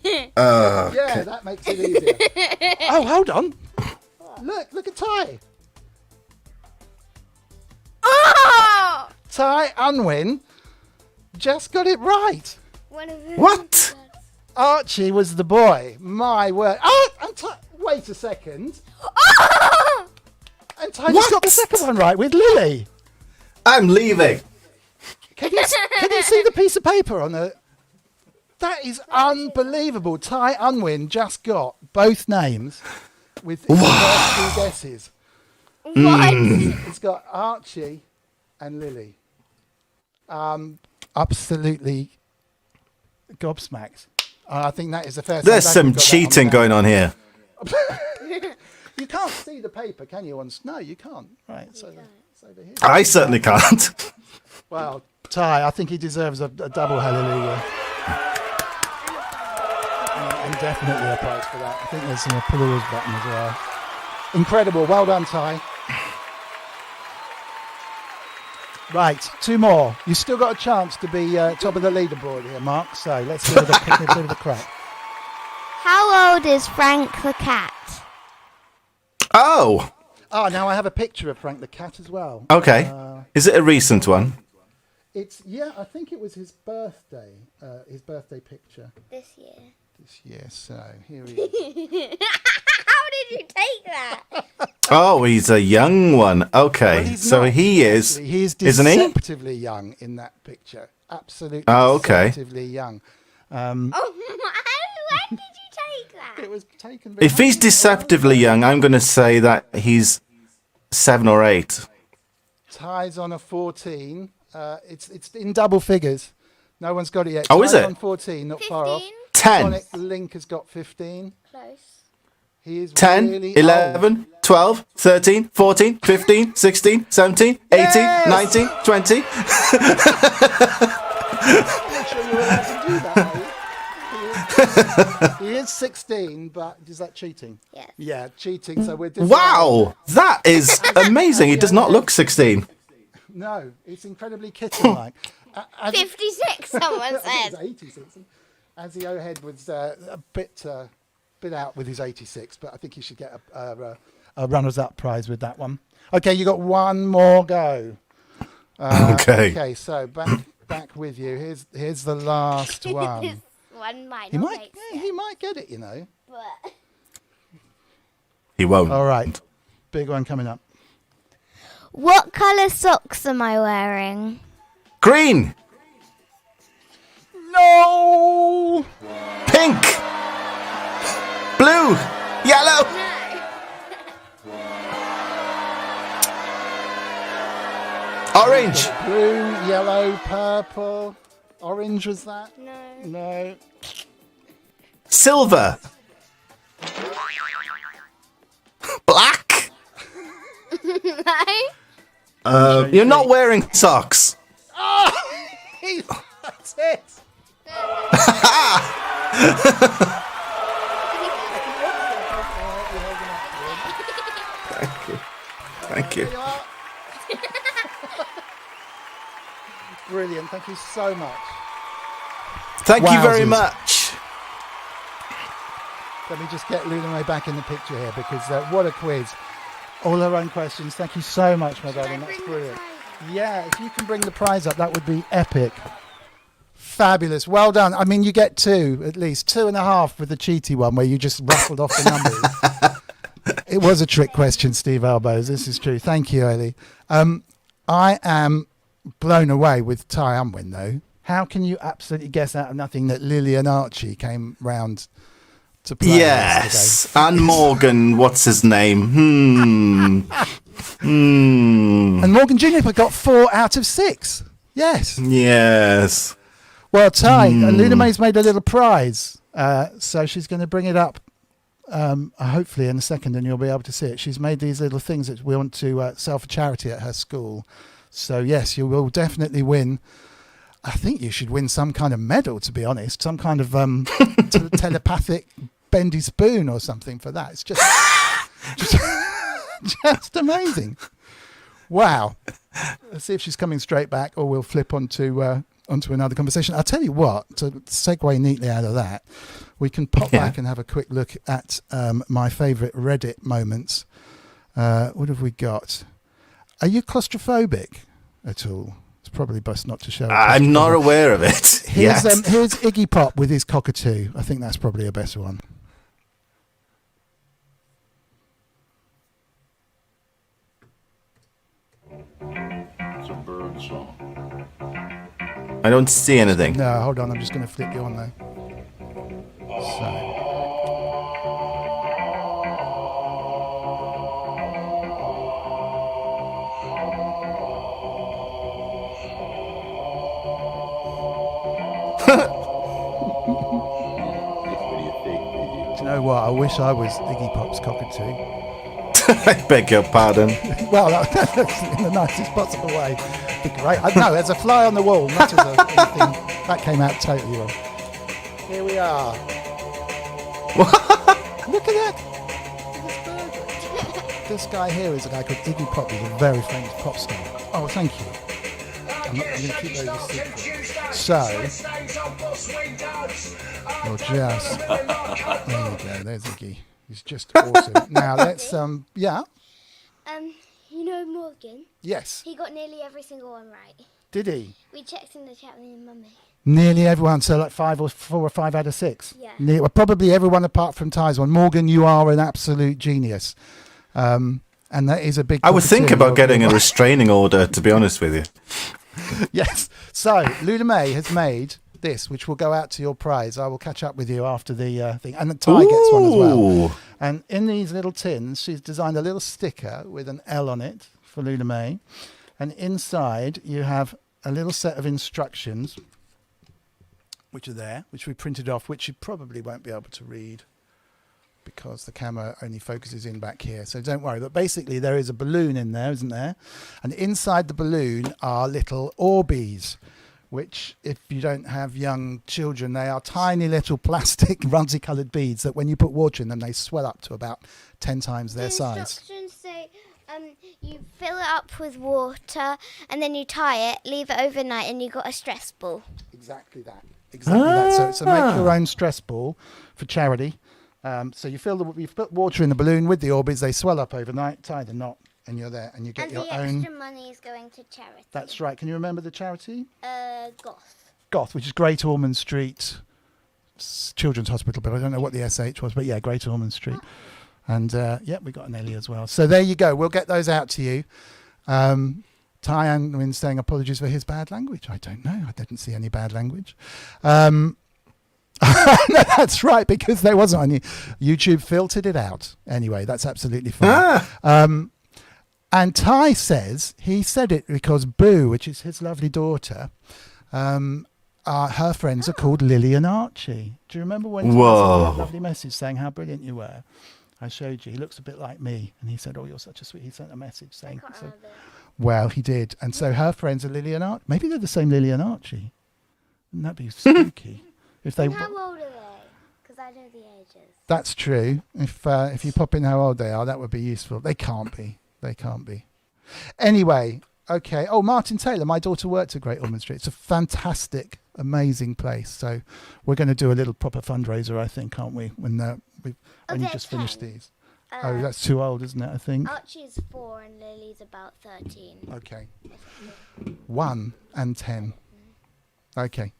Yeah, that makes it easier. Oh, hold on. Look at Ty. Oh! Ty Unwin just got it right. One of them. What? Archie was the boy. My word. Oh, and wait a second. And Ty just got the second one right with Lily. I'm leaving. Can you see the piece of paper on the... That is unbelievable. Ty Unwin just got both names with the first 2 guesses. What? It's got Archie and Lily. Absolutely gobsmacked. I think that is the first. There's time some we've got that cheating the going on here. You can't see the paper, can you? No, you can't. Right, so it's over here. I certainly can't. Well, Ty, I think he deserves a double hallelujah. And definitely a prize for that. I think there's an applause button as well. Incredible. Well done, Ty. Right, 2 more. You've still got a chance to be top of the leaderboard here, Mark. So let's give it a crack. How old is Frank the cat? Oh, Now I have a picture of Frank the cat as well. okay. Is it a recent one? I think it was his birthday picture This year. this year. So here he is. How did you take that? Oh, he's a young one. Okay, Well, he's so not, he is, actually. He is isn't he? deceptively young in that picture. Absolutely okay. deceptively young. Oh, when did you take that? It was taken. If he's deceptively young, I'm going to say that he's 7 or 8. Ty's on a 14. It's in double figures. No one's got it yet. Oh, is Ty's it? on 14, not far off. 15? 10, Sonic Link has got 15. Close. He is 10, really 11, 12, 13, 14, 15, 16, 17, 18, Yes! 19, 20. old. I'm sure you're allowed to do that, are you? He is 16, but is that cheating? Yes. Yeah, cheating. So we're Wow, that is amazing. He does not look 16. No, it's incredibly kitten-like. 56, someone I think said. it's 86. As the O-head was a bit out with his 86, but I think he should get a runners-up prize with that one. Okay, you got one more go. Okay. Okay, so back with you. Here's the last one. This one might He not might, make yeah, he might get it, you know. but He won't. All right, big one coming up. what colour socks am I wearing? Green, No. pink, blue, yellow. Orange, Blue, yellow, purple, orange. Was that? No. No. silver, black. No. You're not wearing socks. That's it. Thank you. Brilliant. Thank you so much. Thank you very Wowzers. much. Let me just get Loullamae back in the picture here because what a quiz. All her own questions. Thank you so much, my darling. That's brilliant. Yeah, if you can bring the prize up, that would be epic. Fabulous. Well done. I mean, you get 2 at least. 2.5 with the cheaty one where you just ruffled off the numbers. It was a trick question, Steve Elbows. This is true. Thank you, Ellie. I am blown away with Ty Unwin, though. How can you absolutely guess out of nothing that Lily and Archie came round to play Yes, yesterday? and Morgan, what's his name? And Morgan Juniper got 4 out of 6. Yes. Yes. Well, Ty, Loullamae's made a little prize, so she's going to bring it up hopefully in a second, and you'll be able to see it. She's made these little things that we want to sell for charity at her school. So yes, you will definitely win. I think you should win some kind of medal, to be honest, some kind of telepathic bendy spoon or something for that. It's just amazing. Wow. Let's see if she's coming straight back, or we'll flip onto another conversation. I'll tell you what, to segue neatly out of that, we can pop back and have a quick look at my favourite Reddit moments. What have we got? Are you claustrophobic at all? It's probably best not to show. I'm not aware of it. Here's yet. here's Iggy Pop with his Cockatoo. I think that's probably a better one. It's a bird song. I don't see anything. No, hold on. I'm just going to flip you on though. So. know what? I wish I was Iggy Pop's Cockatoo. I beg your pardon. Well, that's in the nicest possible way. Be great. No, there's a fly on the wall. Not as anything. That came out totally wrong. Here we are. Look at that. This guy here is a guy called Iggy Pop. He's a very famous pop star. Oh, thank you. I'm going to keep those a secret. So, you're just... There you go. There's Iggy. He's just awesome. Now, let's... Yeah? You know Morgan? Yes. He got nearly every single one right. Did he? We checked in the chat with your mummy. Nearly everyone. So like 4 or 5 out of 6? Yeah. Well, probably everyone apart from Ty's one. Morgan, you are an absolute genius. And that is a big... I would think competition about getting a restraining order, to be honest with you. Yes. So, Loullamae has made this, which will go out to your prize. I will catch up with you after the thing. And Ty gets one as well. Ooh. And in these little tins, she's designed a little sticker with an L on it for Loullamae. And inside, you have a little set of instructions, which are there, which we printed off, which you probably won't be able to read because the camera only focuses in back here. So don't worry. But basically, there is a balloon in there, isn't there? And inside the balloon are little Orbeez, which, if you don't have young children, they are tiny little plastic rusty-coloured beads that when you put water in them, they swell up to about 10 times their size. Instructions say you fill it up with water and then you tie it, leave it overnight, and you got a stress ball. Exactly that. Exactly that. So make your own stress ball for charity. So you put water in the balloon with the Orbeez, they swell up overnight, tie the knot, and you're there, and you get And your the own. extra money is going to charity. That's right. Can you remember the charity? Goth. Goth, which is Great Ormond Street Children's Hospital, but I don't know what the SH was, but yeah, Great Ormond Street. And yeah, we got an Ellie as well. So there you go. We'll get those out to you. Ty Unwin saying apologies for his bad language. I don't know. I didn't see any bad language. No, that's right, because there wasn't any. YouTube filtered it out. Anyway, that's absolutely fine. And Ty says he said it because Boo, which is his lovely daughter, her friends are called Lily and Archie. Do you remember when he sent a lovely message saying how brilliant you were? I showed you. He looks a bit like me. And he said, oh, you're such a sweet... He sent a message saying... So, well, he did. And so her friends are Lily and Archie. Maybe they're the same Lily and Archie. Wouldn't that be spooky? If they... And how old are they? Because I know the ages. That's true. If you pop in how old they are, that would be useful. They can't be. They can't be. Anyway, okay. Oh, Martin Taylor, my daughter worked at Great Ormond Street. It's a fantastic, amazing place. So we're going to do a little proper fundraiser, I think, aren't we? When you just finished these. Oh, that's too old, isn't it, I think? Archie is 4 and Lily's about 13. Okay. 1 and 10. Okay.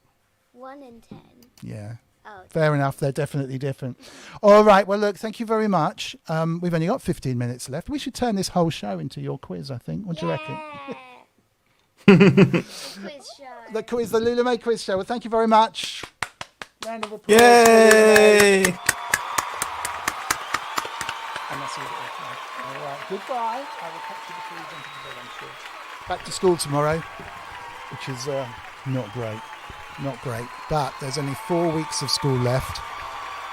1 and 10. Yeah. Oh, fair enough. They're definitely different. All right. Well, look, thank you very much. We've only got 15 minutes left. We should turn this whole show into your quiz, I think. What do you reckon? Quiz show. The quiz, the Loullamae quiz show. Well, thank you very much. Round of applause. Yay! And that's all it is. All right. Goodbye. I will catch you before you jump into bed, I'm sure. Back to school tomorrow, which is not great. Not great. But there's only 4 weeks of school left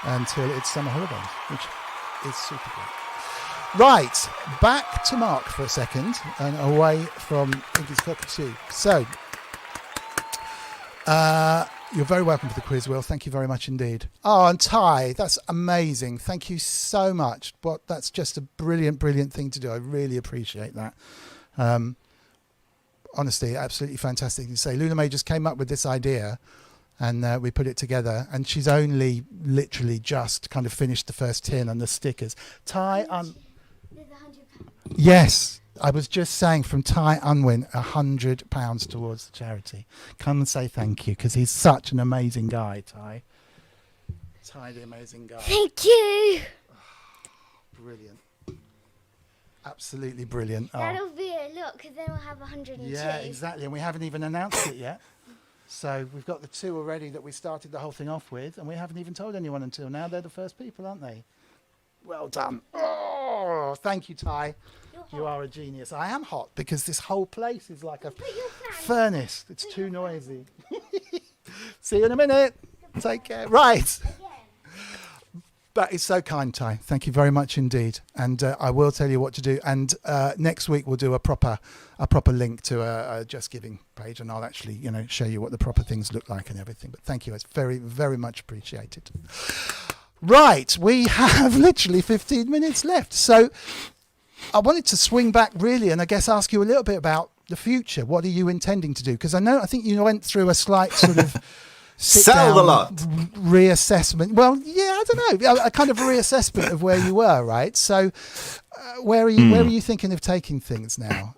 until it's summer holidays, which is super great. Right. Back to Mark for a second and away from Iggy's Cockatoo. So, you're very welcome to the quiz, Will. Thank you very much indeed. Oh, and Ty, that's amazing. Thank you so much. That's just a brilliant, brilliant thing to do. I really appreciate that. Honestly, absolutely fantastic to say. Loullamae just came up with this idea and we put it together. And she's only literally just kind of finished the first tin and the stickers. Ty, There's £100. yes. I was just saying from Ty Unwin, £100 towards the charity. Come and say thank you because he's such an amazing guy, Ty. Ty, the amazing guy. Thank you. Brilliant. Absolutely brilliant. Oh. That'll be a lot because then we'll have 102. Yeah, exactly. And we haven't even announced it yet. So we've got the 2 already that we started the whole thing off with, and we haven't even told anyone until now. They're the first people, aren't they? Well done. Oh, thank you, Ty. You are a genius. I am hot because this whole place is like a furnace. It's too noisy. See you in a minute. Take care. Right. That is so kind, Ty. Thank you very much indeed. And I will tell you what to do. And next week we'll do a proper link to a Just Giving page, and I'll actually, show you what the proper things look like and everything. But thank you. It's very, very much appreciated. Right. We have literally 15 minutes left. So I wanted to swing back really, and I guess ask you a little bit about the future. What are you intending to do? Because I think you went through a slight sort of sell the lot reassessment. Well, yeah, I don't know, a kind of reassessment of where you were, right? So, where are you thinking of taking things now?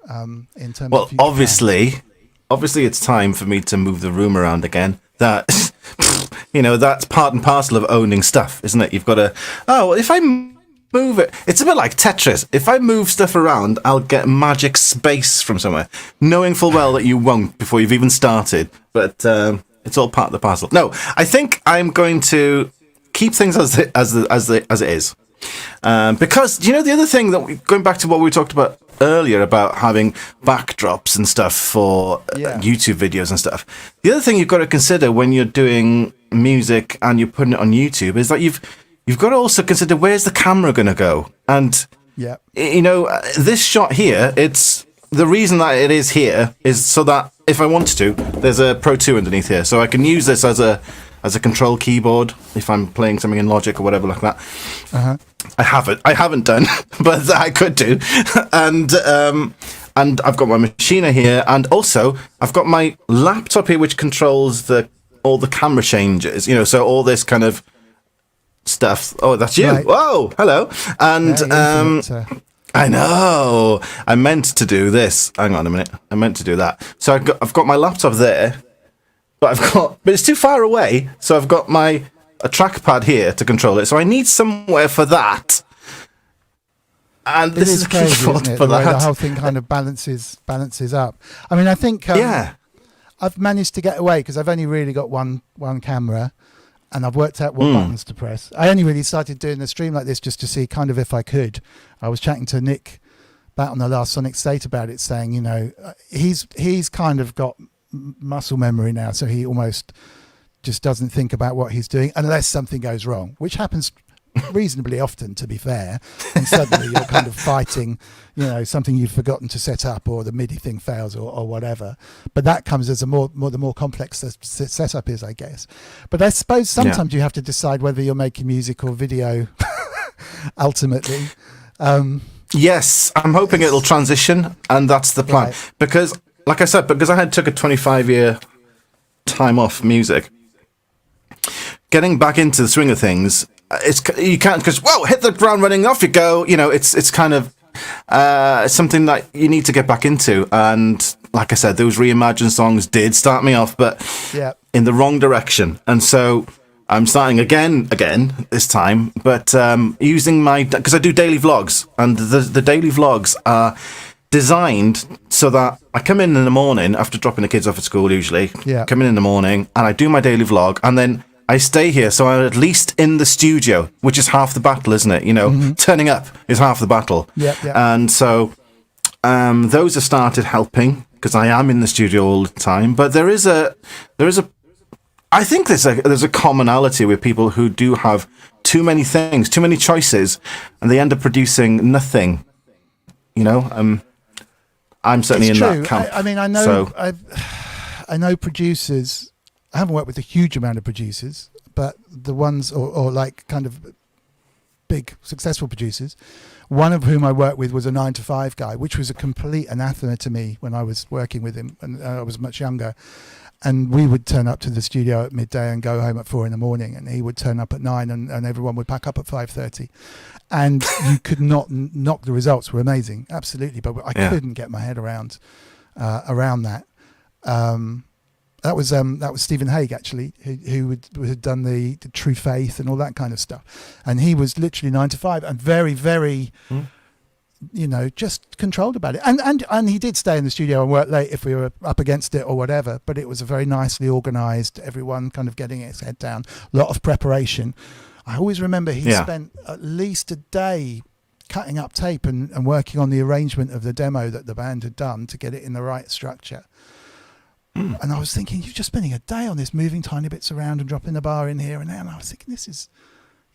In terms of obviously, it's time for me to move the room around again. That that's part and parcel of owning stuff, isn't it? You've got to. Oh, if I move it, it's a bit like Tetris. If I move stuff around, I'll get magic space from somewhere, knowing full well that you won't before you've even started. But it's all part of the parcel. No, I think I'm going to keep things as it is, because the other thing that going back to what we talked about earlier about having backdrops and stuff for YouTube videos and stuff. The other thing you've got to consider when you're doing music and you're putting it on YouTube is that you've got to also consider where's the camera going to go. And this shot here, it's the reason that it is here is so that if I wanted to, there's a Pro 2 underneath here, so I can use this as a control keyboard if I'm playing something in Logic or whatever like that. I haven't done, but I could do. And I've got my machiner here, and also I've got my laptop here, which controls all the camera changes. So all this kind of stuff. Oh, that's you. Right. Whoa, hello. And I know. I meant to do this. Hang on a minute. I meant to do that. So I've got my laptop there, but it's too far away. So I've got a trackpad here to control it. So I need somewhere for that. And this is crazy, isn't it? For the way that. the whole thing kind of balances up. I mean, I think I've managed to get away because I've only really got one camera. And I've worked out what buttons to press. I only really started doing a stream like this just to see kind of if I could. I was chatting to Nick back on the last Sonic State about it, saying, he's kind of got muscle memory now, so he almost just doesn't think about what he's doing unless something goes wrong, which happens reasonably often, to be fair. And suddenly you're kind of fighting, something you've forgotten to set up, or the MIDI thing fails, or whatever. But that comes as the more complex the setup is, I guess. But I suppose sometimes you have to decide whether you're making music or video. Ultimately, yes, I'm hoping it'll transition, and that's the plan. Right. Because, like I said, because I took a 25-year time off music, getting back into the swing of things. You can't just hit the ground running, off you go. It's kind of something that you need to get back into. And like I said, those reimagined songs did start me off, but in the wrong direction. And so I'm starting again this time, but using because I do daily vlogs, and the daily vlogs are designed so that I come in the morning after dropping the kids off at school. Usually, come in the morning and I do my daily vlog, and then I stay here, so I'm at least in the studio, which is half the battle, isn't it? Turning up is half the battle. And so those have started helping because I am in the studio all the time. But I think there's a commonality with people who do have too many things, too many choices, and they end up producing nothing. I'm certainly in that camp. I mean, I know I know producers. I haven't worked with a huge amount of producers, but the ones, or like kind of big successful producers, one of whom I worked with was a 9-to-5 guy, which was a complete anathema to me when I was working with him, and I was much younger. And we would turn up to the studio at midday and go home at 4 a.m, and he would turn up at 9, and everyone would pack up at 5:30. And you could not knock the results were amazing, absolutely, but I couldn't get my head around that. That was Stephen Hague, actually, who had done the True Faith and all that kind of stuff, and he was literally 9 to 5 and very, very, just controlled about it. And he did stay in the studio and work late if we were up against it or whatever. But it was a very nicely organised. Everyone kind of getting its head down. A lot of preparation. I always remember he spent at least a day cutting up tape and working on the arrangement of the demo that the band had done to get it in the right structure. And I was thinking, you're just spending a day on this, moving tiny bits around and dropping the bar in here and there. And I was thinking, this is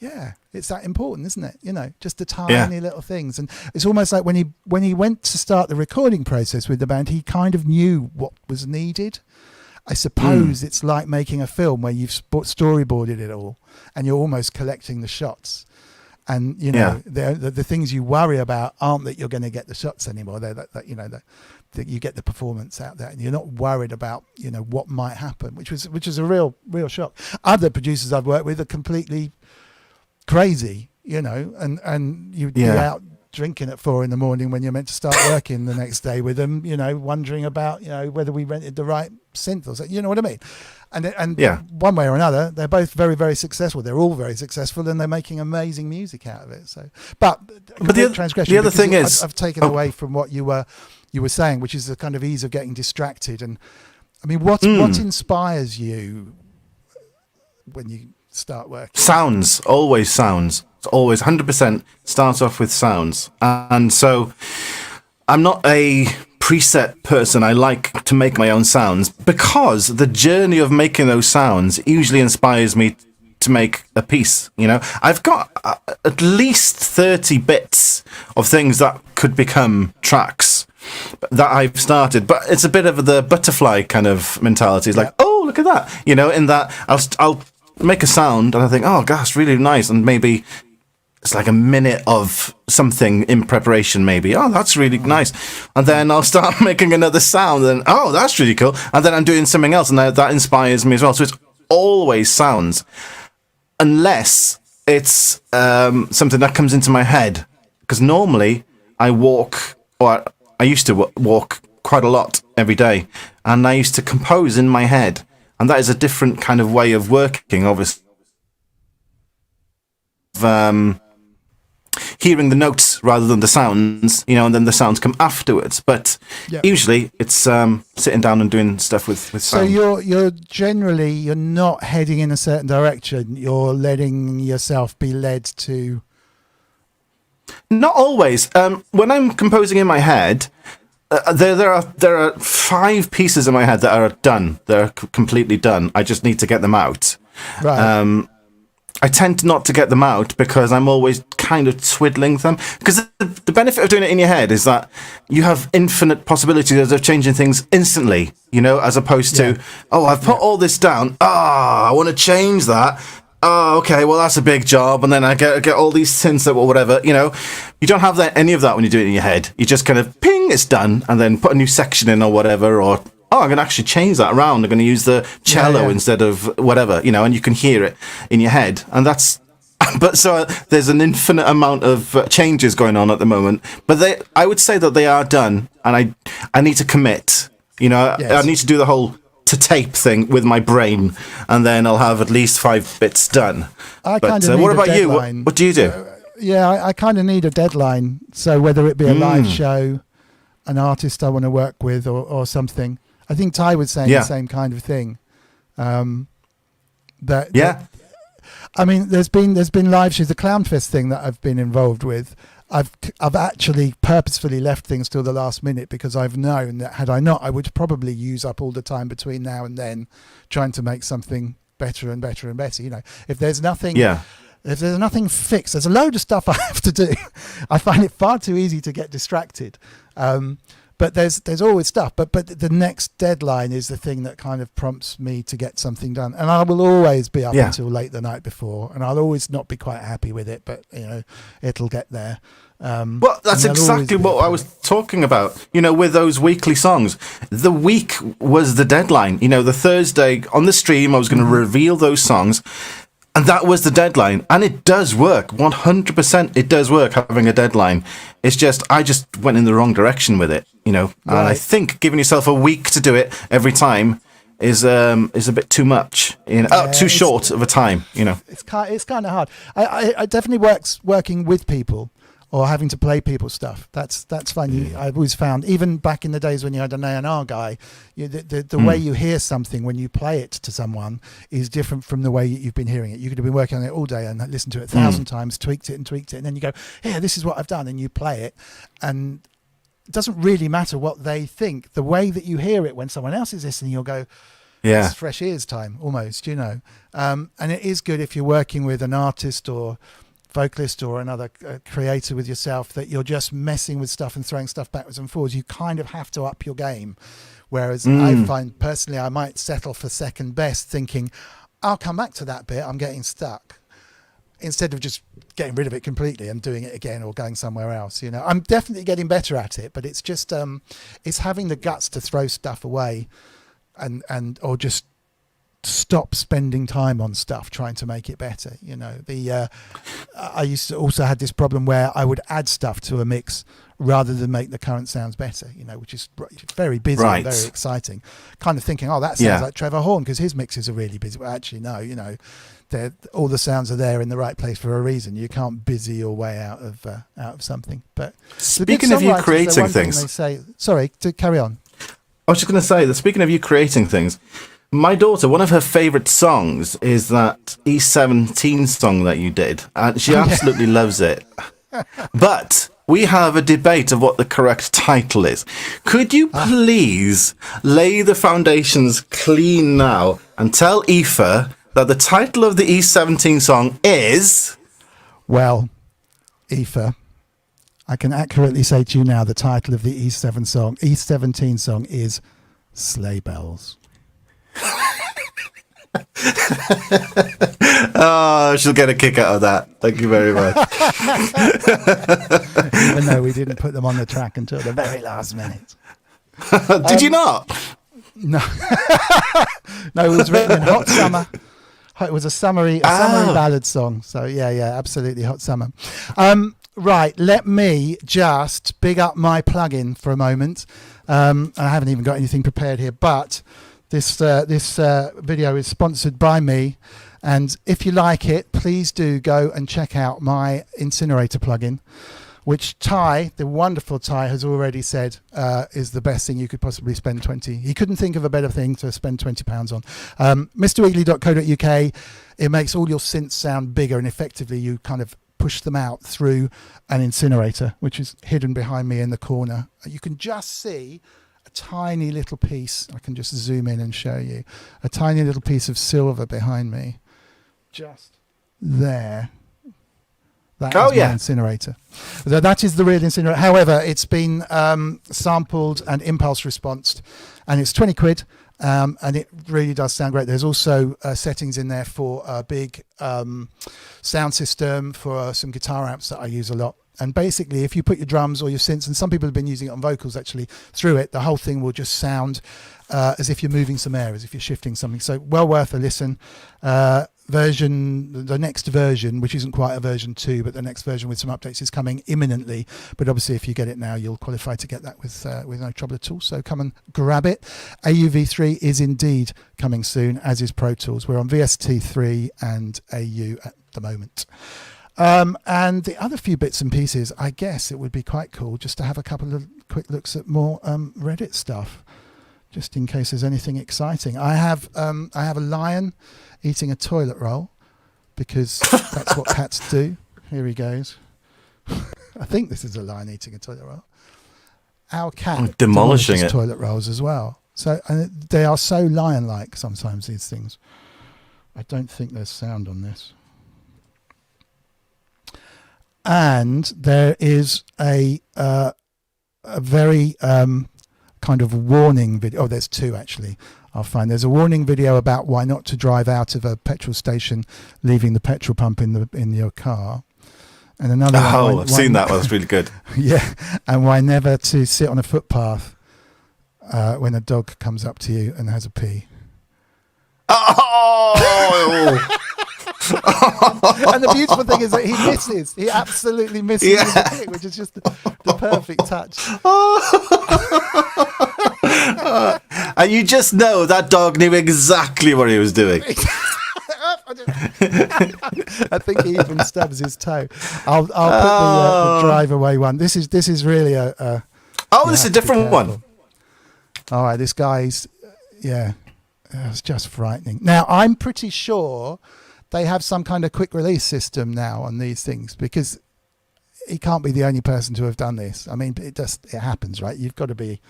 Yeah, it's that important, isn't it? Just the tiny little things. And it's almost like when he went to start the recording process with the band, he kind of knew what was needed. I suppose it's like making a film where you've storyboarded it all and you're almost collecting the shots. And, the things you worry about aren't that you're going to get the shots anymore. They're that you get the performance out there and you're not worried about, what might happen, which is a real shock. Other producers I've worked with are completely crazy, and you'd be out drinking at 4 a.m. when you're meant to start working the next day with them, wondering about, whether we rented the right synth or something, you know what I mean? And one way or another, they're both very, very successful. They're all very successful and they're making amazing music out of it. So, but the other thing is, I've taken away from what you were saying, which is the kind of ease of getting distracted. And I mean, what inspires you when you start working? Sounds, always sounds. It's always 100% starts off with sounds. And so I'm not a preset person. I like to make my own sounds because the journey of making those sounds usually inspires me to make a piece. I've got at least 30 bits of things that could become tracks that I've started, but it's a bit of the butterfly kind of mentality. It's like, oh, look at that, in that I'll make a sound and I think, oh gosh, really nice, and maybe it's like a minute of something in preparation, maybe. Oh, that's really nice. And then I'll start making another sound and, oh, that's really cool. And then I'm doing something else and that inspires me as well. So it's always sounds, unless it's something that comes into my head. Because normally I used to walk quite a lot every day, and I used to compose in my head. And that is a different kind of way of working, obviously. Hearing the notes rather than the sounds, and then the sounds come afterwards. But usually it's sitting down and doing stuff with sound. So you're generally, you're not heading in a certain direction. You're letting yourself be led to... Not always. When I'm composing in my head, there are 5 pieces in my head that are done. They're completely done. I just need to get them out. Right. I tend not to get them out because I'm always kind of twiddling them. Because the benefit of doing it in your head is that you have infinite possibilities of changing things instantly, as opposed to, I've put all this down. I want to change that. Oh, okay, well, that's a big job. And then I get all these synths or whatever, You don't have any of that when you do it in your head. You just kind of, ping, it's done. And then put a new section in or whatever. Or, I'm going to actually change that around. I'm going to use the cello instead of whatever, and you can hear it in your head. And that's... But so there's an infinite amount of changes going on at the moment. But I would say that they are done. And I need to commit. I need to do the whole... to tape thing with my brain, and then I'll have at least 5 bits done. What about you? What do you do? I kind of need a deadline. So whether it be a live show, an artist I want to work with, or something. I think Ty was saying the same kind of thing. I mean, there's been live shows. The Clownfest thing that I've been involved with, I've actually purposefully left things till the last minute because I've known that had I not, I would probably use up all the time between now and then trying to make something better and better and better. If there's nothing, if there's nothing fixed, there's a load of stuff I have to do. I find it far too easy to get distracted. But there's always stuff. But the next deadline is the thing that kind of prompts me to get something done. And I will always be up until late the night before, and I'll always not be quite happy with it. But it'll get there. Well, that's exactly what I was talking about. With those weekly songs, the week was the deadline. The Thursday on the stream, I was going to reveal those songs. And that was the deadline. And it does work. 100% it does work having a deadline. It's just, I just went in the wrong direction with it, And I think giving yourself a week to do it every time is a bit too much, too short of a time, It's kind of hard. I definitely working with people or having to play people's stuff. That's fun. I've always found, even back in the days when you had an A&R guy, the way you hear something when you play it to someone is different from the way you've been hearing it. You could have been working on it all day and listened to it 1,000 times, tweaked it, and then you go, yeah, this is what I've done, and you play it, and it doesn't really matter what they think. The way that you hear it when someone else is listening, you'll go, Yeah. It's fresh ears time almost, you know. And it is good if you're working with an artist or vocalist or another creator with yourself, that you're just messing with stuff and throwing stuff backwards and forwards. You kind of have to up your game. Whereas I find personally, I might settle for second best, thinking I'll come back to that bit, I'm getting stuck, instead of just getting rid of it completely and doing it again or going somewhere else. You know, I'm definitely getting better at it, but it's just it's having the guts to throw stuff away and or just stop spending time on stuff trying to make it better. You know, I used to also had this problem where I would add stuff to a mix rather than make the current sounds better, you know, which is very busy and very exciting. Kind of thinking, oh, that sounds like Trevor Horn because his mixes are really busy. Well, actually, no, you know, all the sounds are there in the right place for a reason. You can't busy your way out of something. But speaking of you creating things, they say, sorry, to carry on. I was just going to say that speaking of you creating things, my daughter, one of her favourite songs is that E17 song that you did, and she absolutely loves it. But we have a debate of what the correct title is. Could you please lay the foundations clean now and tell Aoife that the title of the E17 song is... Well, Aoife, I can accurately say to you now the title of the E17 song is Sleigh Bells. Oh, she'll get a kick out of that. Thank you very much. Even though we didn't put them on the track until the very last minute. Did you not? No. No, it was written in hot summer. It was a summery ballad song. So yeah, absolutely hot summer. Right, let me just big up my plugin for a moment. I haven't even got anything prepared here, but this video is sponsored by me, and if you like it, please do go and check out my Incinerator plugin, which Ty, the wonderful Ty, has already said is the best thing you could possibly spend 20. He couldn't think of a better thing to spend £20 on. MrWiggly.co.uk. It makes all your synths sound bigger, and effectively you kind of push them out through an incinerator, which is hidden behind me in the corner. You can just see a tiny little piece. I can just zoom in and show you a tiny little piece of silver behind me, just there. That is my incinerator. So that is the real incinerator. However, it's been sampled and impulse responsed, and it's 20 quid. And it really does sound great. There's also settings in there for a big sound system, for some guitar amps that I use a lot. And basically, if you put your drums or your synths, and some people have been using it on vocals actually through it, the whole thing will just sound as if you're moving some air, as if you're shifting something. So well worth a listen. The next version, which isn't quite a version 2, but the next version with some updates is coming imminently. But obviously, if you get it now, you'll qualify to get that with no trouble at all. So come and grab it. AUV3 is indeed coming soon, as is Pro Tools. We're on VST3 and AU at the moment. And the other few bits and pieces, I guess it would be quite cool just to have a couple of quick looks at more Reddit stuff, just in case there's anything exciting. I have a lion eating a toilet roll, because that's what cats do. Here he goes. I think this is a lion eating a toilet roll. Our cat demolishing it. Toilet rolls as well. So they are so lion-like sometimes, these things. I don't think there's sound on this. And there is a very kind of warning video. Oh, there's two actually. I'll find. There's a warning video about why not to drive out of a petrol station, leaving the petrol pump in your car. And another one. Oh, I've seen that one. That's really good. Yeah, and why never to sit on a footpath when a dog comes up to you and has a pee. Oh! And the beautiful thing is that he misses. He absolutely misses with the kick, which is just the perfect touch. And you just know that dog knew exactly what he was doing. I think he even stubs his toe. I'll put the drive away one. This is really a this is a different one. All right, this guy's it's just frightening. Now I'm pretty sure they have some kind of quick release system now on these things, because he can't be the only person to have done this. I mean, it happens, right? You've got to be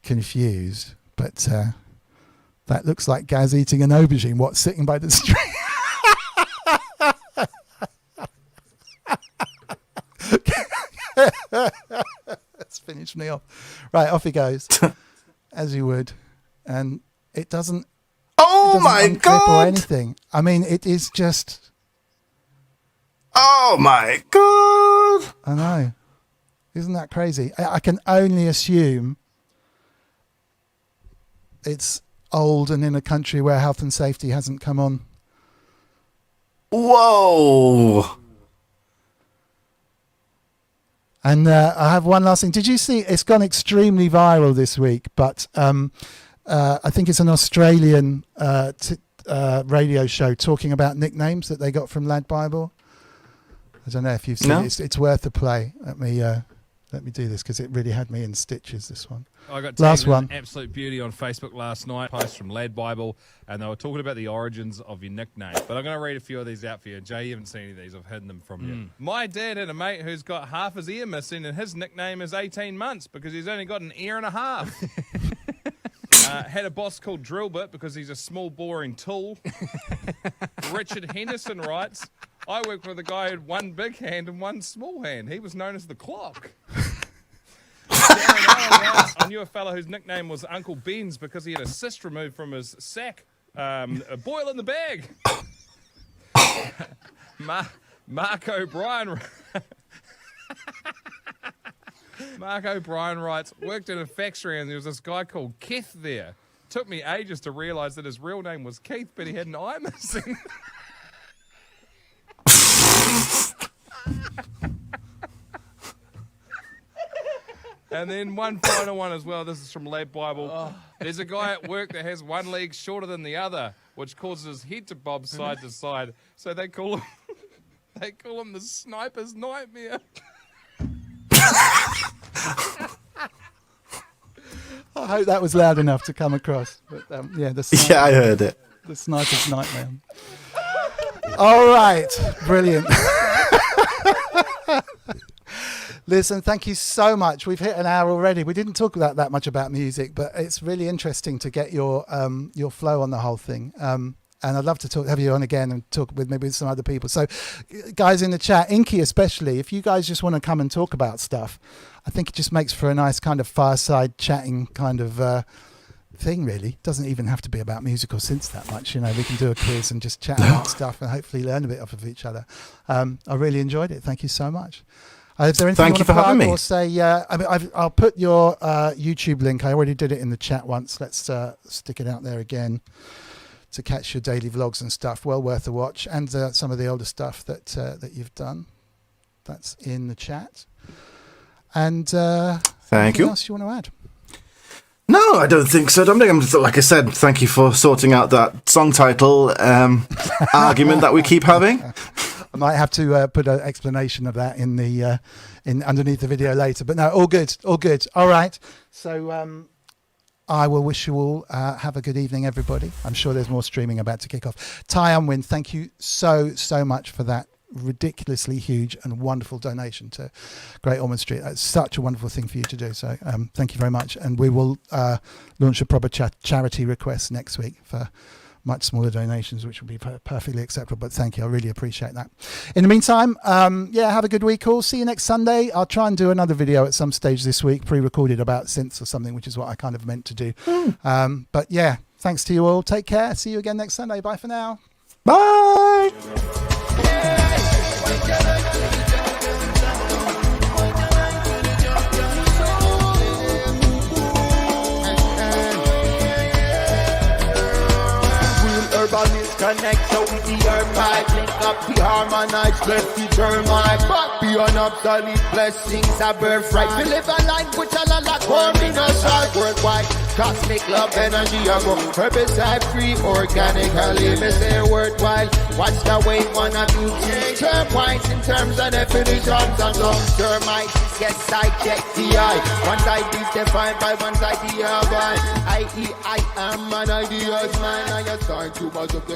confused, but That looks like Gaz eating an aubergine. What's sitting by the street? That's finished me off. Right, off he goes, as you would, and it doesn't. Oh my unclip God! Or anything. I mean, it is just. Oh my God! I know. Isn't that crazy? I can only assume it's old and in a country where health and safety hasn't come on. Whoa! And I have one last thing. Did you see? It's gone extremely viral this week, but I think it's an Australian radio show talking about nicknames that they got from Lad Bible. I don't know if you've seen it. It's worth a play. Let me do this because it really had me in stitches, this one. I got last tagged one. in Absolute Beauty on Facebook last night, post from Lad Bible, and they were talking about the origins of your nickname. But I'm going to read a few of these out for you. Jay, you haven't seen any of these. I've hidden them from you. My dad had a mate who's got half his ear missing, and his nickname is 18 months because he's only got an ear and a half. Had a boss called Drillbit because he's a small, boring tool. Richard Henderson writes, I worked with a guy who had one big hand and one small hand. He was known as the clock. I knew a fellow whose nickname was Uncle Ben's because he had a cyst removed from his sack. A boil in the bag. Mark O'Brien. Mark O'Brien writes, worked in a factory and there was this guy called Keith there. Took me ages to realise that his real name was Keith, but he had an eye missing. And then one final one as well. This is from Lad Bible. There's a guy at work that has one leg shorter than the other, which causes his head to bob side to side. So they call him the sniper's nightmare. I hope that was loud enough to come across. But Yeah, I heard it. The sniper's nightmare. All right, brilliant. Listen, thank you so much. We've hit an hour already. We didn't talk about that much about music, but it's really interesting to get your flow on the whole thing. And I'd love to have you on again and talk with maybe some other people. So, guys in the chat, Inky especially, if you guys just want to come and talk about stuff, I think it just makes for a nice kind of fireside chatting kind of thing, really. Doesn't even have to be about music or synths that much. You know, we can do a quiz and just chat about stuff and hopefully learn a bit off of each other. I really enjoyed it. Thank you so much. Is there anything Thank you you for want to having plug me. or say? I'll put your YouTube link. I already did it in the chat once. Let's stick it out there again to catch your daily vlogs and stuff. Well worth a watch, and some of the older stuff that you've done. That's in the chat. And Thank anything you. else you want to add? No, I don't think so, Dominic. Like I said, thank you for sorting out that song title argument that we keep having. I might have to put an explanation of that in the underneath the video later. But no, all good, all good. All right. So I will wish you all have a good evening, everybody. I'm sure there's more streaming about to kick off. Ty Unwin, thank you so much for that ridiculously huge and wonderful donation to Great Ormond Street. That's such a wonderful thing for you to do. So thank you very much. And we will launch a proper charity request next week for much smaller donations, which will be perfectly acceptable. But thank you. I really appreciate that. In the meantime, have a good week all. See you next Sunday. I'll try and do another video at some stage this week, pre-recorded about synths or something, which is what I kind of meant to do. But yeah, thanks to you all. Take care. See you again next Sunday. Bye for now. Bye. Urbanist connect so with the herb pipe. Link up the harmonize, left the termite. But beyond obsolete blessings are birthright. We live a life which a la forming us out worldwide. Cosmic love energy I go herbicide free organically. Me say worthwhile. Watch the way one of you termites in terms of definitions and some termites. Yes, I check the eye. One side is defined by one side the other. I.e. I am an ideas man. I start to buzz up the